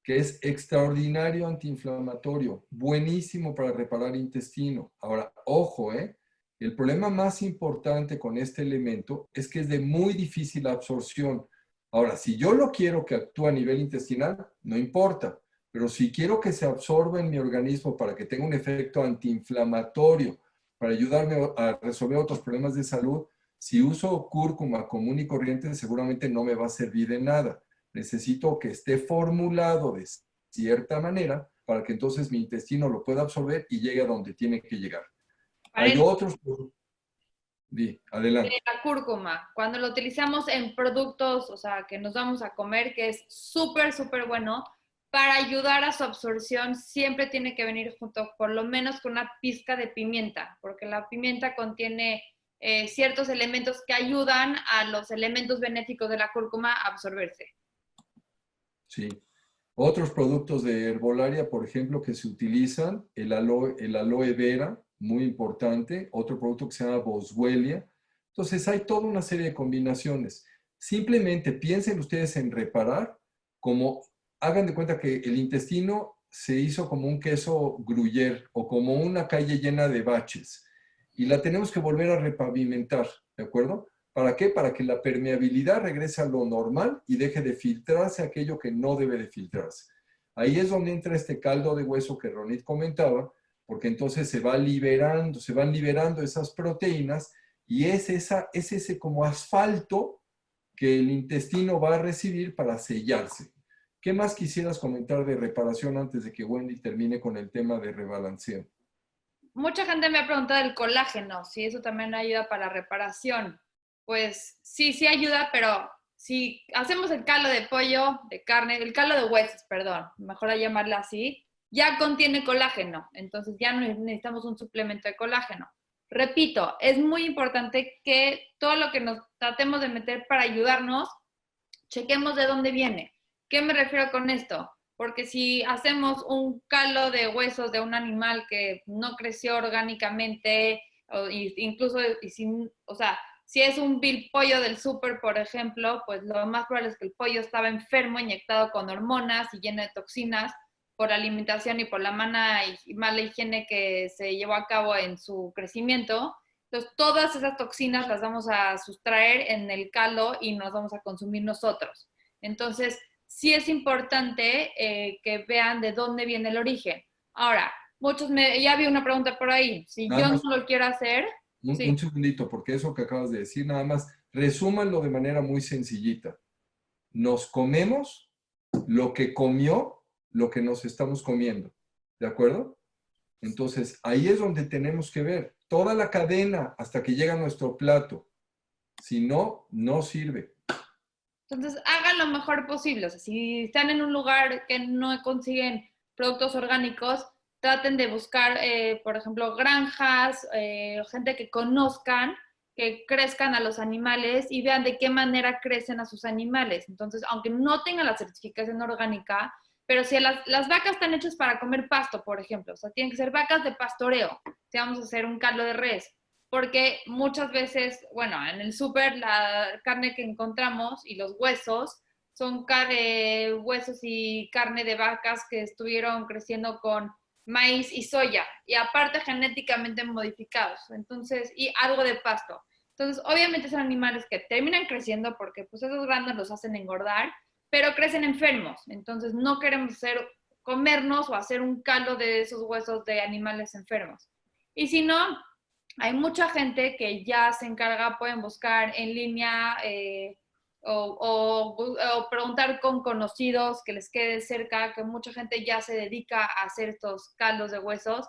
que es extraordinario antiinflamatorio, buenísimo para reparar intestino. Ahora, ojo, el problema más importante con este elemento es que es de muy difícil absorción. Ahora, si yo lo quiero que actúe a nivel intestinal, no importa, pero si quiero que se absorba en mi organismo para que tenga un efecto antiinflamatorio, para ayudarme a resolver otros problemas de salud, si uso cúrcuma común y corriente, seguramente no me va a servir de nada. Necesito que esté formulado de cierta manera para que entonces mi intestino lo pueda absorber y llegue a donde tiene que llegar. Hay otros... Adelante. La cúrcuma, cuando lo utilizamos en productos, o sea, que nos vamos a comer, que es súper, súper bueno, para ayudar a su absorción, siempre tiene que venir junto, por lo menos, con una pizca de pimienta, porque la pimienta contiene ciertos elementos que ayudan a los elementos benéficos de la cúrcuma a absorberse. Sí. Otros productos de herbolaria, por ejemplo, que se utilizan, el aloe vera, muy importante. Otro producto que se llama boswellia. Entonces hay toda una serie de combinaciones. Simplemente piensen ustedes en reparar, como hagan de cuenta que el intestino se hizo como un queso gruyère o como una calle llena de baches y la tenemos que volver a repavimentar, ¿de acuerdo? ¿Para qué? Para que la permeabilidad regrese a lo normal y deje de filtrarse aquello que no debe de filtrarse. Ahí es donde entra este caldo de hueso que Ronit comentaba, porque entonces se van liberando esas proteínas y es ese como asfalto que el intestino va a recibir para sellarse. ¿Qué más quisieras comentar de reparación antes de que Wendy termine con el tema de rebalanceo? Mucha gente me ha preguntado del colágeno, si eso también ayuda para reparación. Pues sí, sí ayuda, pero si hacemos el caldo de pollo, de carne, el caldo de huesos, perdón, mejor a llamarla así, ya contiene colágeno, entonces ya no necesitamos un suplemento de colágeno. Repito, es muy importante que todo lo que nos tratemos de meter para ayudarnos, chequemos de dónde viene. ¿Qué me refiero con esto? Porque si hacemos un caldo de huesos de un animal que no creció orgánicamente, o incluso, o sea, si es un vil pollo del súper, por ejemplo, pues lo más probable es que el pollo estaba enfermo, inyectado con hormonas y lleno de toxinas por la alimentación y por la mala higiene que se llevó a cabo en su crecimiento. Entonces, todas esas toxinas las vamos a sustraer en el caldo y nos vamos a consumir nosotros. Entonces, sí es importante que vean de dónde viene el origen. Ahora, ya vi una pregunta por ahí. Si Nada yo no más lo quiero hacer, sí. un segundito, porque eso que acabas de decir, nada más, resúmanlo de manera muy sencillita. Nos comemos lo que comió, lo que nos estamos comiendo. ¿De acuerdo? Entonces, ahí es donde tenemos que ver toda la cadena hasta que llega a nuestro plato. Si no, no sirve. Entonces, hagan lo mejor posible. O sea, si están en un lugar que no consiguen productos orgánicos, traten de buscar, por ejemplo, granjas, gente que conozcan, que crezcan a los animales y vean de qué manera crecen a sus animales. Entonces, aunque no tengan la certificación orgánica, pero si las vacas están hechas para comer pasto, por ejemplo, o sea, tienen que ser vacas de pastoreo, si vamos a hacer un caldo de res, porque muchas veces, bueno, en el súper la carne que encontramos y los huesos son huesos y carne de vacas que estuvieron creciendo con maíz y soya, y aparte genéticamente modificados, entonces, y algo de pasto. Entonces, obviamente son animales que terminan creciendo porque pues esos grandes los hacen engordar, pero crecen enfermos, entonces no queremos comernos o hacer un caldo de esos huesos de animales enfermos. Y si no, hay mucha gente que ya se encarga, pueden buscar en línea o preguntar con conocidos que les quede cerca, que mucha gente ya se dedica a hacer estos caldos de huesos.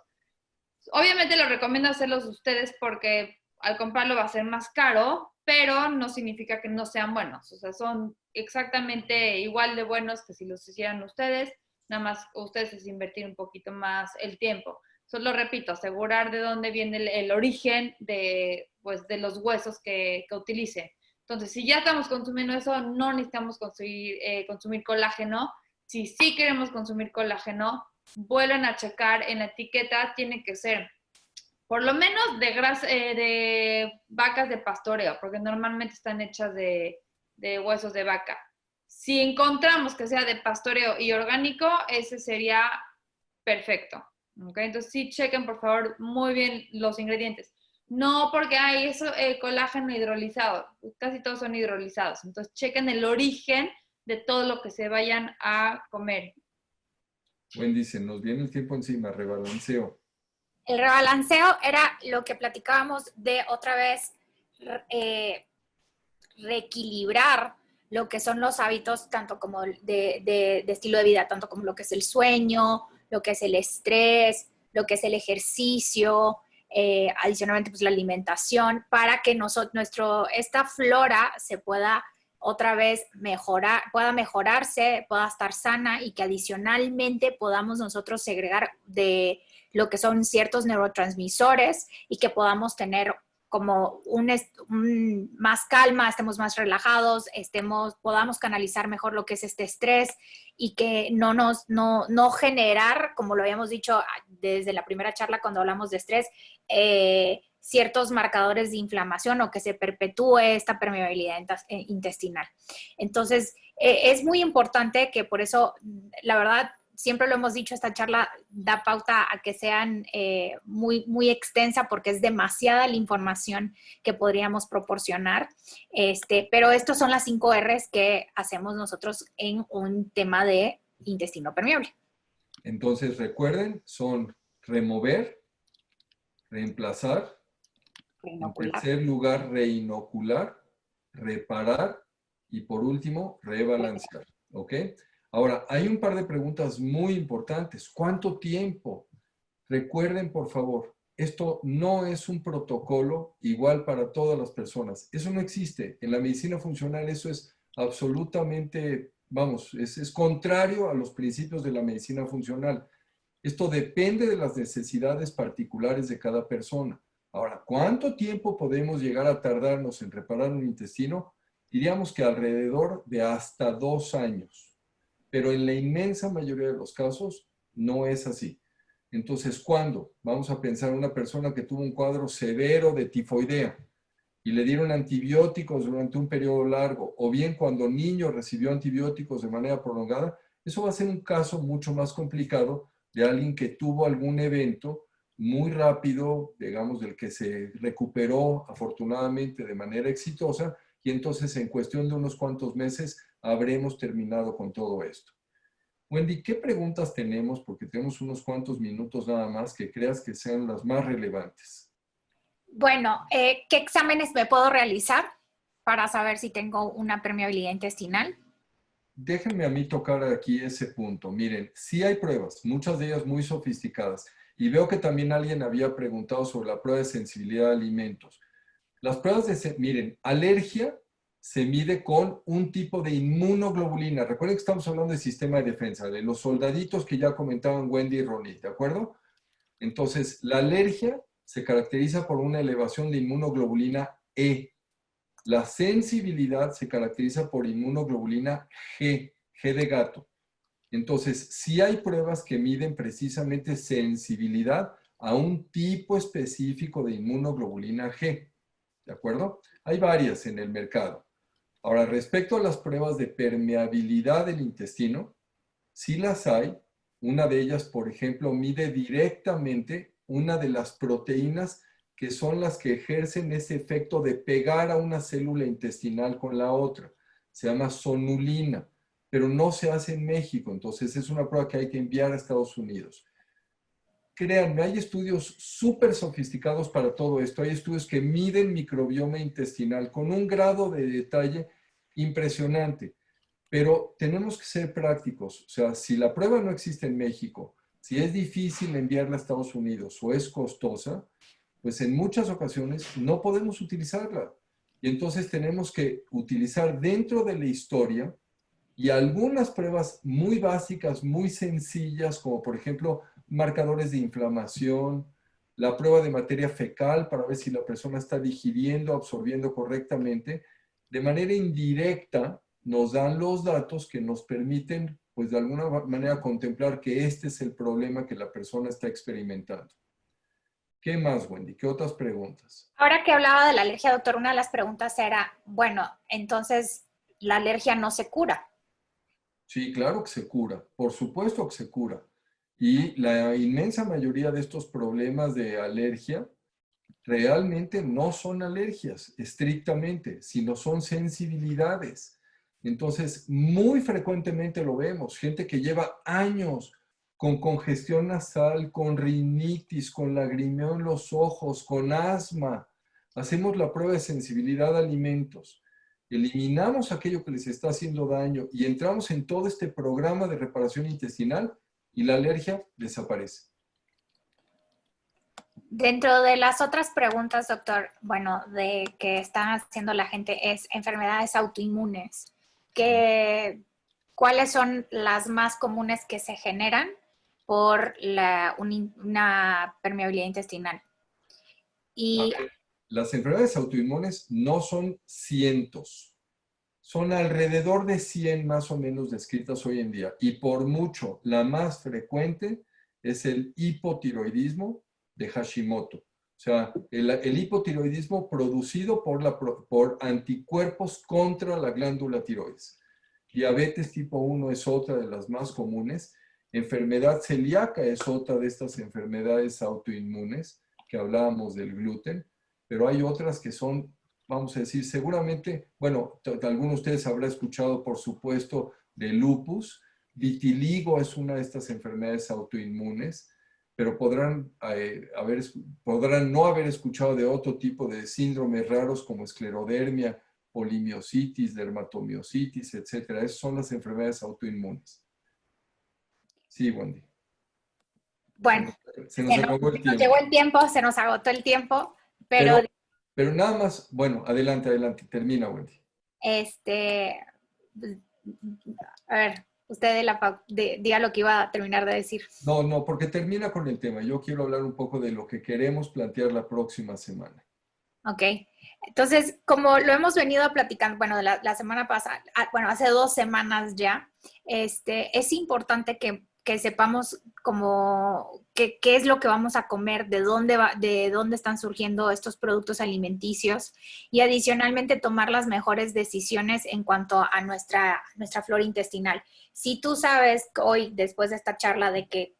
Obviamente les recomiendo hacerlos ustedes porque al comprarlo va a ser más caro, pero no significa que no sean buenos. O sea, son exactamente igual de buenos que si los hicieran ustedes, nada más ustedes es invertir un poquito más el tiempo. Solo repito, asegurar de dónde viene el origen pues, de los huesos que utilicen. Entonces, si ya estamos consumiendo eso, no necesitamos consumir colágeno. Si sí queremos consumir colágeno, vuelven a checar en la etiqueta, tiene que ser por lo menos de vacas de pastoreo, porque normalmente están hechas de huesos de vaca. Si encontramos que sea de pastoreo y orgánico, ese sería perfecto. ¿Okay? Entonces sí chequen por favor muy bien los ingredientes. No porque hay eso, colágeno hidrolizado, casi todos son hidrolizados. Entonces chequen el origen de todo lo que se vayan a comer. Wendy, se nos viene el tiempo encima, rebalanceo. El rebalanceo era lo que platicábamos de otra vez reequilibrar lo que son los hábitos, tanto como de estilo de vida, tanto como lo que es el sueño, lo que es el estrés, lo que es el ejercicio, adicionalmente pues la alimentación, para que esta flora se pueda otra vez mejorar, pueda mejorarse, pueda estar sana y que adicionalmente podamos nosotros segregar de lo que son ciertos neurotransmisores y que podamos tener como más calma, estemos más relajados, podamos canalizar mejor lo que es este estrés y que no generar, como lo habíamos dicho desde la primera charla cuando hablamos de estrés, ciertos marcadores de inflamación o que se perpetúe esta permeabilidad intestinal. Entonces, es muy importante que por eso, la verdad, siempre lo hemos dicho, esta charla da pauta a que sean muy extensa porque es demasiada la información que podríamos proporcionar. Pero estos son las 5 R's que hacemos nosotros en un tema de intestino permeable. Entonces, recuerden, son remover, reemplazar, en tercer lugar, reinocular, reparar y por último, rebalancear. ¿Ok? Ahora, hay un par de preguntas muy importantes. ¿Cuánto tiempo? Recuerden, por favor, esto no es un protocolo igual para todas las personas. Eso no existe. En la medicina funcional eso es absolutamente, vamos, es contrario a los principios de la medicina funcional. Esto depende de las necesidades particulares de cada persona. Ahora, ¿cuánto tiempo podemos llegar a tardarnos en reparar un intestino? Diríamos que alrededor de hasta 2 años. Pero en la inmensa mayoría de los casos no es así. Entonces, ¿cuándo? Vamos a pensar en una persona que tuvo un cuadro severo de tifoidea y le dieron antibióticos durante un periodo largo, o bien cuando niño recibió antibióticos de manera prolongada, eso va a ser un caso mucho más complicado de alguien que tuvo algún evento muy rápido, digamos, del que se recuperó afortunadamente de manera exitosa, y entonces en cuestión de unos cuantos meses habremos terminado con todo esto. Wendy, ¿qué preguntas tenemos? Porque tenemos unos cuantos minutos nada más que creas que sean las más relevantes. Bueno, ¿qué exámenes me puedo realizar para saber si tengo una permeabilidad intestinal? Déjenme a mí tocar aquí ese punto. Miren, sí hay pruebas, muchas de ellas muy sofisticadas. Y veo que también alguien había preguntado sobre la prueba de sensibilidad a alimentos. Las pruebas miren, alergia se mide con un tipo de inmunoglobulina. Recuerden que estamos hablando del sistema de defensa, de los soldaditos que ya comentaban Wendy y Ronnie, ¿de acuerdo? Entonces, la alergia se caracteriza por una elevación de inmunoglobulina E. La sensibilidad se caracteriza por inmunoglobulina G, G de gato. Entonces, sí hay pruebas que miden precisamente sensibilidad a un tipo específico de inmunoglobulina G. ¿De acuerdo? Hay varias en el mercado. Ahora, respecto a las pruebas de permeabilidad del intestino, sí las hay. Una de ellas, por ejemplo, mide directamente una de las proteínas que son las que ejercen ese efecto de pegar a una célula intestinal con la otra. Se llama sonulina, pero no se hace en México, entonces es una prueba que hay que enviar a Estados Unidos. Créanme, hay estudios súper sofisticados para todo esto. Hay estudios que miden microbioma intestinal con un grado de detalle impresionante. Pero tenemos que ser prácticos. O sea, si la prueba no existe en México, si es difícil enviarla a Estados Unidos o es costosa, pues en muchas ocasiones no podemos utilizarla. Y entonces tenemos que utilizar dentro de la historia y algunas pruebas muy básicas, muy sencillas, como por ejemplo marcadores de inflamación, la prueba de materia fecal para ver si la persona está digiriendo, absorbiendo correctamente. De manera indirecta nos dan los datos que nos permiten, pues de alguna manera, contemplar que este es el problema que la persona está experimentando. ¿Qué más, Wendy? ¿Qué otras preguntas? Ahora que hablaba de la alergia, doctor, una de las preguntas era, bueno, entonces la alergia no se cura. Sí, claro que se cura, por supuesto que se cura. Y la inmensa mayoría de estos problemas de alergia realmente no son alergias estrictamente, sino son sensibilidades. Entonces, muy frecuentemente lo vemos, gente que lleva años con congestión nasal, con rinitis, con lagrimeo en los ojos, con asma. Hacemos la prueba de sensibilidad a alimentos. Eliminamos aquello que les está haciendo daño y entramos en todo este programa de reparación intestinal y la alergia desaparece. Dentro de las otras preguntas, doctor, bueno, de que están haciendo la gente es enfermedades autoinmunes. ¿Cuáles son las más comunes que se generan por una permeabilidad intestinal? Y las enfermedades autoinmunes no son cientos, son alrededor de 100 más o menos descritas hoy en día. Y por mucho, la más frecuente es el hipotiroidismo de Hashimoto. O sea, el hipotiroidismo producido por anticuerpos contra la glándula tiroides. Diabetes tipo 1 es otra de las más comunes. Enfermedad celíaca es otra de estas enfermedades autoinmunes que hablábamos del gluten, pero hay otras que son, vamos a decir, seguramente, bueno, algunos de ustedes habrán escuchado, por supuesto, de lupus. Vitiligo es una de estas enfermedades autoinmunes, pero podrán no haber escuchado de otro tipo de síndromes raros como esclerodermia, polimiositis, dermatomiositis, etcétera. Esas son las enfermedades autoinmunes. Sí, Wendy. Bueno, Se nos acabó el tiempo. llegó el tiempo, se nos agotó el tiempo, pero nada más, bueno, adelante, termina, Wendy. A ver, usted diga lo que iba a terminar de decir. No, porque termina con el tema. Yo quiero hablar un poco de lo que queremos plantear la próxima semana. Ok. Entonces, como lo hemos venido platicando, bueno, la semana pasada, bueno, hace 2 semanas ya, es importante que sepamos como qué es lo que vamos a comer, de dónde están surgiendo estos productos alimenticios y adicionalmente tomar las mejores decisiones en cuanto a nuestra flora intestinal. Si tú sabes hoy, después de esta charla, de que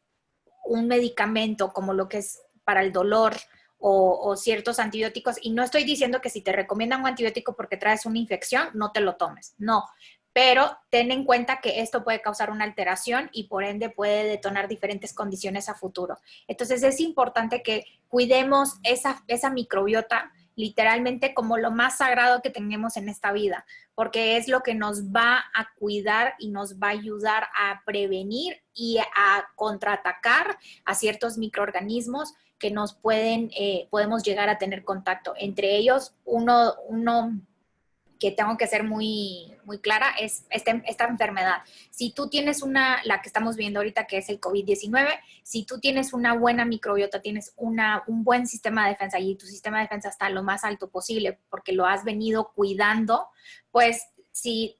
un medicamento como lo que es para el dolor o ciertos antibióticos, y no estoy diciendo que si te recomiendan un antibiótico porque traes una infección, no te lo tomes, no, pero ten en cuenta que esto puede causar una alteración y por ende puede detonar diferentes condiciones a futuro. Entonces es importante que cuidemos esa microbiota literalmente como lo más sagrado que tenemos en esta vida, porque es lo que nos va a cuidar y nos va a ayudar a prevenir y a contraatacar a ciertos microorganismos que nos podemos llegar a tener contacto. Entre ellos, uno que tengo que ser muy, muy clara es esta enfermedad. Si tú tienes la que estamos viendo ahorita, que es el COVID-19, si tú tienes una buena microbiota, tienes un buen sistema de defensa y tu sistema de defensa está lo más alto posible porque lo has venido cuidando, pues si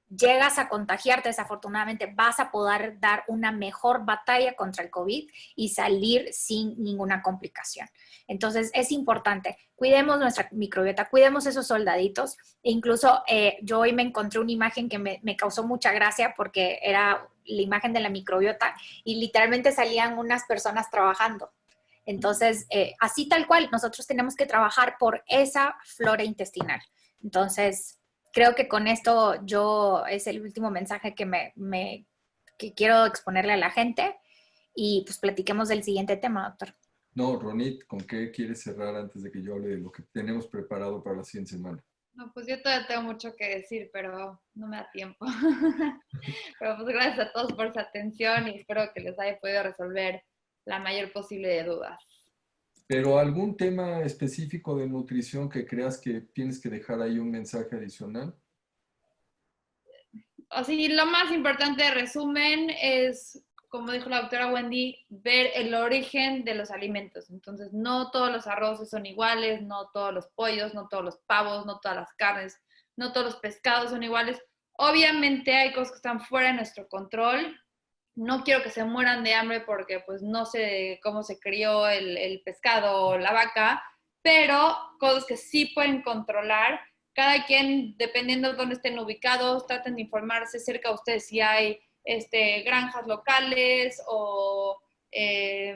llegas a contagiarte, desafortunadamente vas a poder dar una mejor batalla contra el COVID y salir sin ninguna complicación. Entonces es importante, cuidemos nuestra microbiota, cuidemos esos soldaditos. E incluso yo hoy me encontré una imagen que me causó mucha gracia porque era la imagen de la microbiota y literalmente salían unas personas trabajando. Entonces, así tal cual, nosotros tenemos que trabajar por esa flora intestinal. Entonces, creo que con esto es el último mensaje que quiero exponerle a la gente y pues platiquemos del siguiente tema, doctor. No, Ronit, ¿con qué quieres cerrar antes de que yo hable de lo que tenemos preparado para la siguiente semana? No, pues yo todavía tengo mucho que decir, pero no me da tiempo. Pero pues gracias a todos por su atención y espero que les haya podido resolver la mayor posible de dudas. ¿Pero algún tema específico de nutrición que creas que tienes que dejar ahí un mensaje adicional? Así, lo más importante de resumen es, como dijo la doctora Wendy, ver el origen de los alimentos. Entonces, no todos los arroces son iguales, no todos los pollos, no todos los pavos, no todas las carnes, no todos los pescados son iguales. Obviamente hay cosas que están fuera de nuestro control. No quiero que se mueran de hambre porque pues no sé cómo se crió el pescado o la vaca, pero cosas que sí pueden controlar. Cada quien, dependiendo de dónde estén ubicados, traten de informarse cerca de ustedes si hay granjas locales o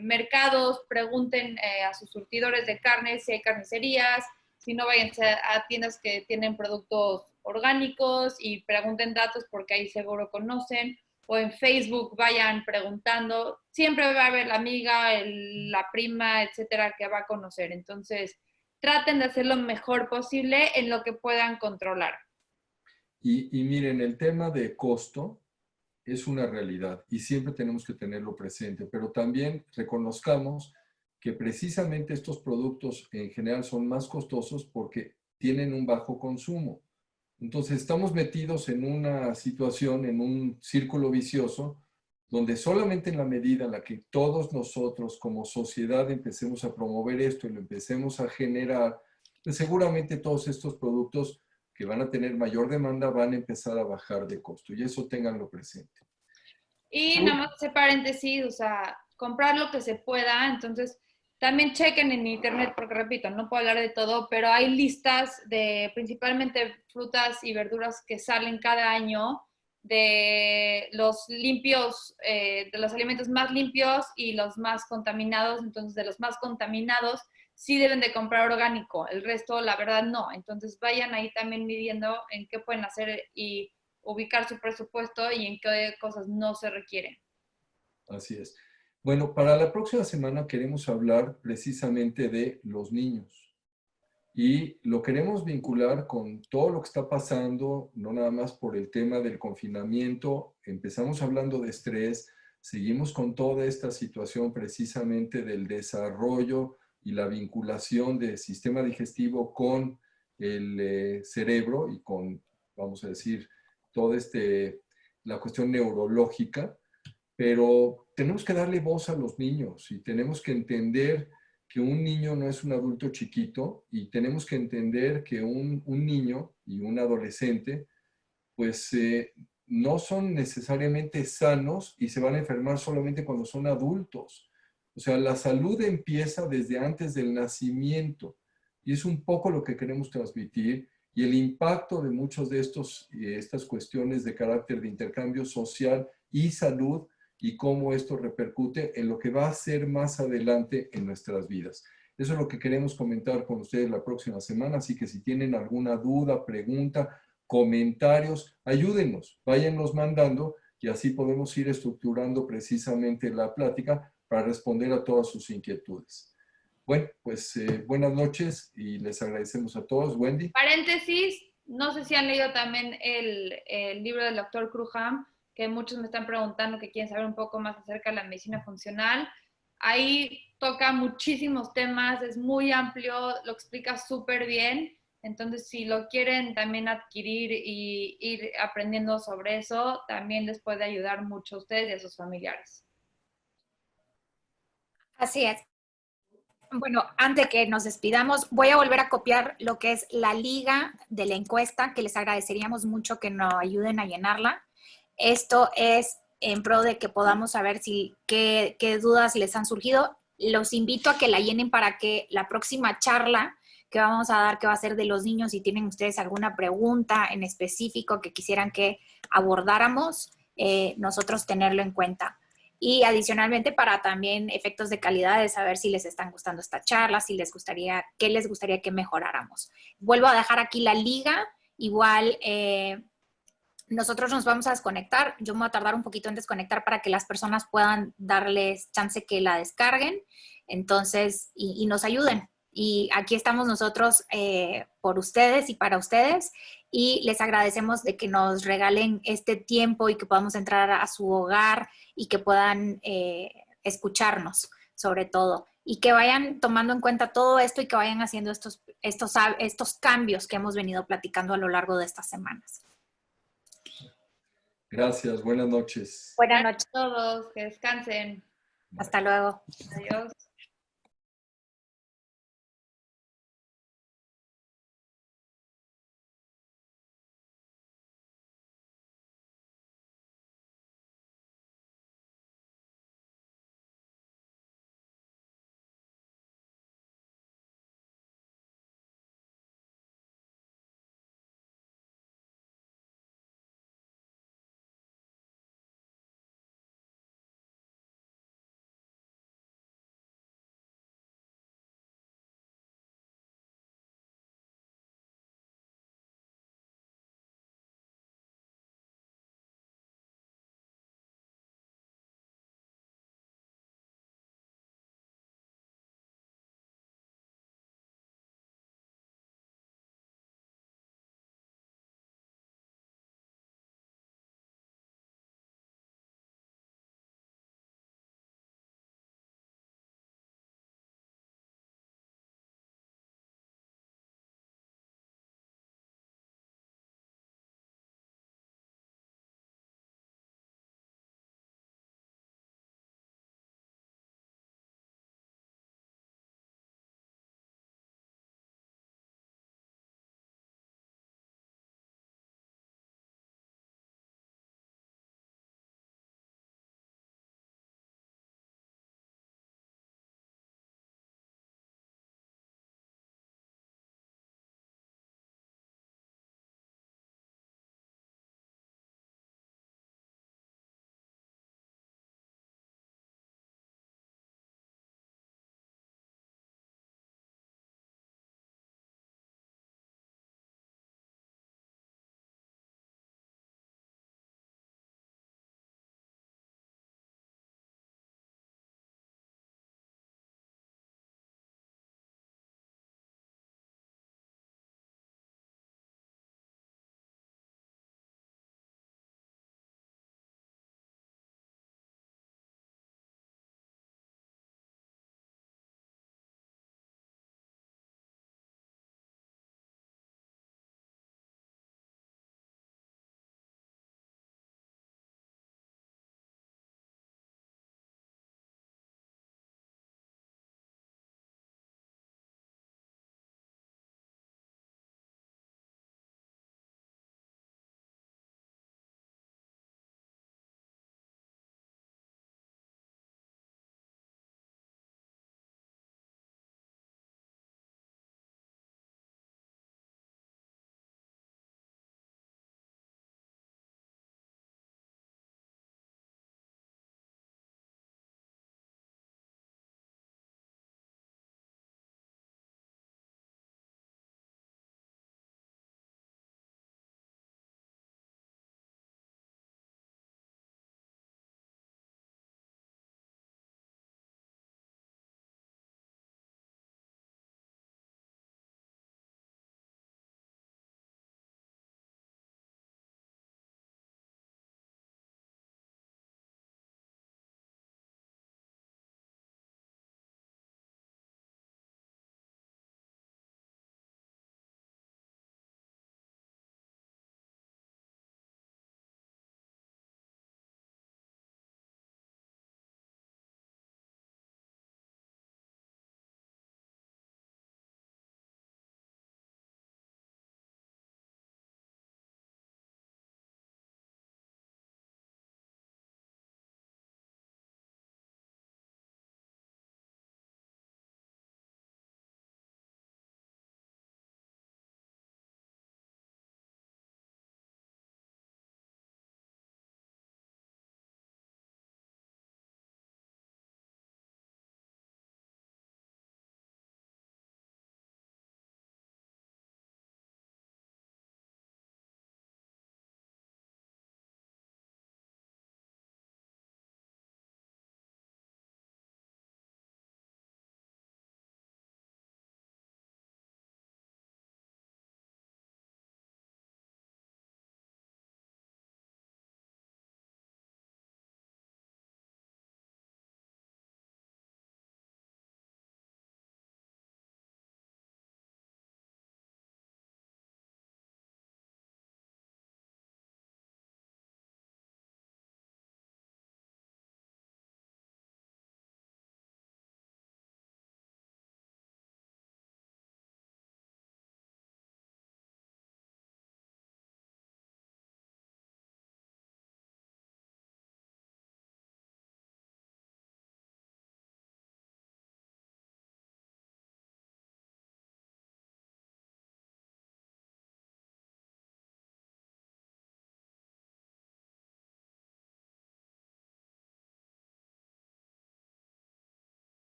mercados, pregunten a sus surtidores de carne si hay carnicerías, si no vayan a tiendas que tienen productos orgánicos y pregunten datos porque ahí seguro conocen, o en Facebook vayan preguntando, siempre va a haber la amiga, la prima, etcétera, que va a conocer. Entonces, traten de hacer lo mejor posible en lo que puedan controlar. Y miren, el tema de costo es una realidad y siempre tenemos que tenerlo presente, pero también reconozcamos que precisamente estos productos en general son más costosos porque tienen un bajo consumo. Entonces estamos metidos en una situación, en un círculo vicioso, donde solamente en la medida en la que todos nosotros como sociedad empecemos a promover esto y lo empecemos a generar, pues seguramente todos estos productos que van a tener mayor demanda van a empezar a bajar de costo. Y eso ténganlo presente. Y nada más ese paréntesis, o sea, comprar lo que se pueda. Entonces, también chequen en internet, porque repito, no puedo hablar de todo, pero hay listas de principalmente frutas y verduras que salen cada año de los limpios, de los alimentos más limpios y los más contaminados. Entonces, de los más contaminados sí deben de comprar orgánico, el resto la verdad no. Entonces vayan ahí también midiendo en qué pueden hacer y ubicar su presupuesto y en qué cosas no se requieren. Así es. Bueno, para la próxima semana queremos hablar precisamente de los niños y lo queremos vincular con todo lo que está pasando, no nada más por el tema del confinamiento. Empezamos hablando de estrés, seguimos con toda esta situación precisamente del desarrollo y la vinculación del sistema digestivo con el cerebro y con, vamos a decir, toda la cuestión neurológica, pero tenemos que darle voz a los niños y tenemos que entender que un niño no es un adulto chiquito y tenemos que entender que un niño y un adolescente pues no son necesariamente sanos y se van a enfermar solamente cuando son adultos. O sea, la salud empieza desde antes del nacimiento y es un poco lo que queremos transmitir y el impacto de muchos de estas cuestiones de carácter de intercambio social y salud y cómo esto repercute en lo que va a ser más adelante en nuestras vidas. Eso es lo que queremos comentar con ustedes la próxima semana, así que si tienen alguna duda, pregunta, comentarios, ayúdenos, váyannos mandando y así podemos ir estructurando precisamente la plática para responder a todas sus inquietudes. Bueno, pues buenas noches y les agradecemos a todos. Wendy. Paréntesis, no sé si han leído también el libro del doctor Cruham, que muchos me están preguntando que quieren saber un poco más acerca de la medicina funcional. Ahí toca muchísimos temas, es muy amplio, lo explica súper bien. Entonces, si lo quieren también adquirir y ir aprendiendo sobre eso, también les puede ayudar mucho a ustedes y a sus familiares. Así es. Bueno, antes de que nos despidamos, voy a volver a copiar lo que es la liga de la encuesta, que les agradeceríamos mucho que nos ayuden a llenarla. Esto es en pro de que podamos saber qué dudas les han surgido. Los invito a que la llenen para que la próxima charla que vamos a dar, que va a ser de los niños, si tienen ustedes alguna pregunta en específico que quisieran que abordáramos, nosotros tenerlo en cuenta. Y adicionalmente para también efectos de calidad, de saber si les están gustando esta charla, si les gustaría, qué les gustaría que mejoráramos. Vuelvo a dejar aquí la liga, igual nosotros nos vamos a desconectar, yo me voy a tardar un poquito en desconectar para que las personas puedan darles chance que la descarguen, entonces, y nos ayuden. Y aquí estamos nosotros por ustedes y para ustedes, y les agradecemos de que nos regalen este tiempo y que podamos entrar a su hogar y que puedan escucharnos, sobre todo, y que vayan tomando en cuenta todo esto y que vayan haciendo estos cambios que hemos venido platicando a lo largo de estas semanas. Gracias, buenas noches. Buenas noches. A todos, que descansen. Hasta luego. Adiós.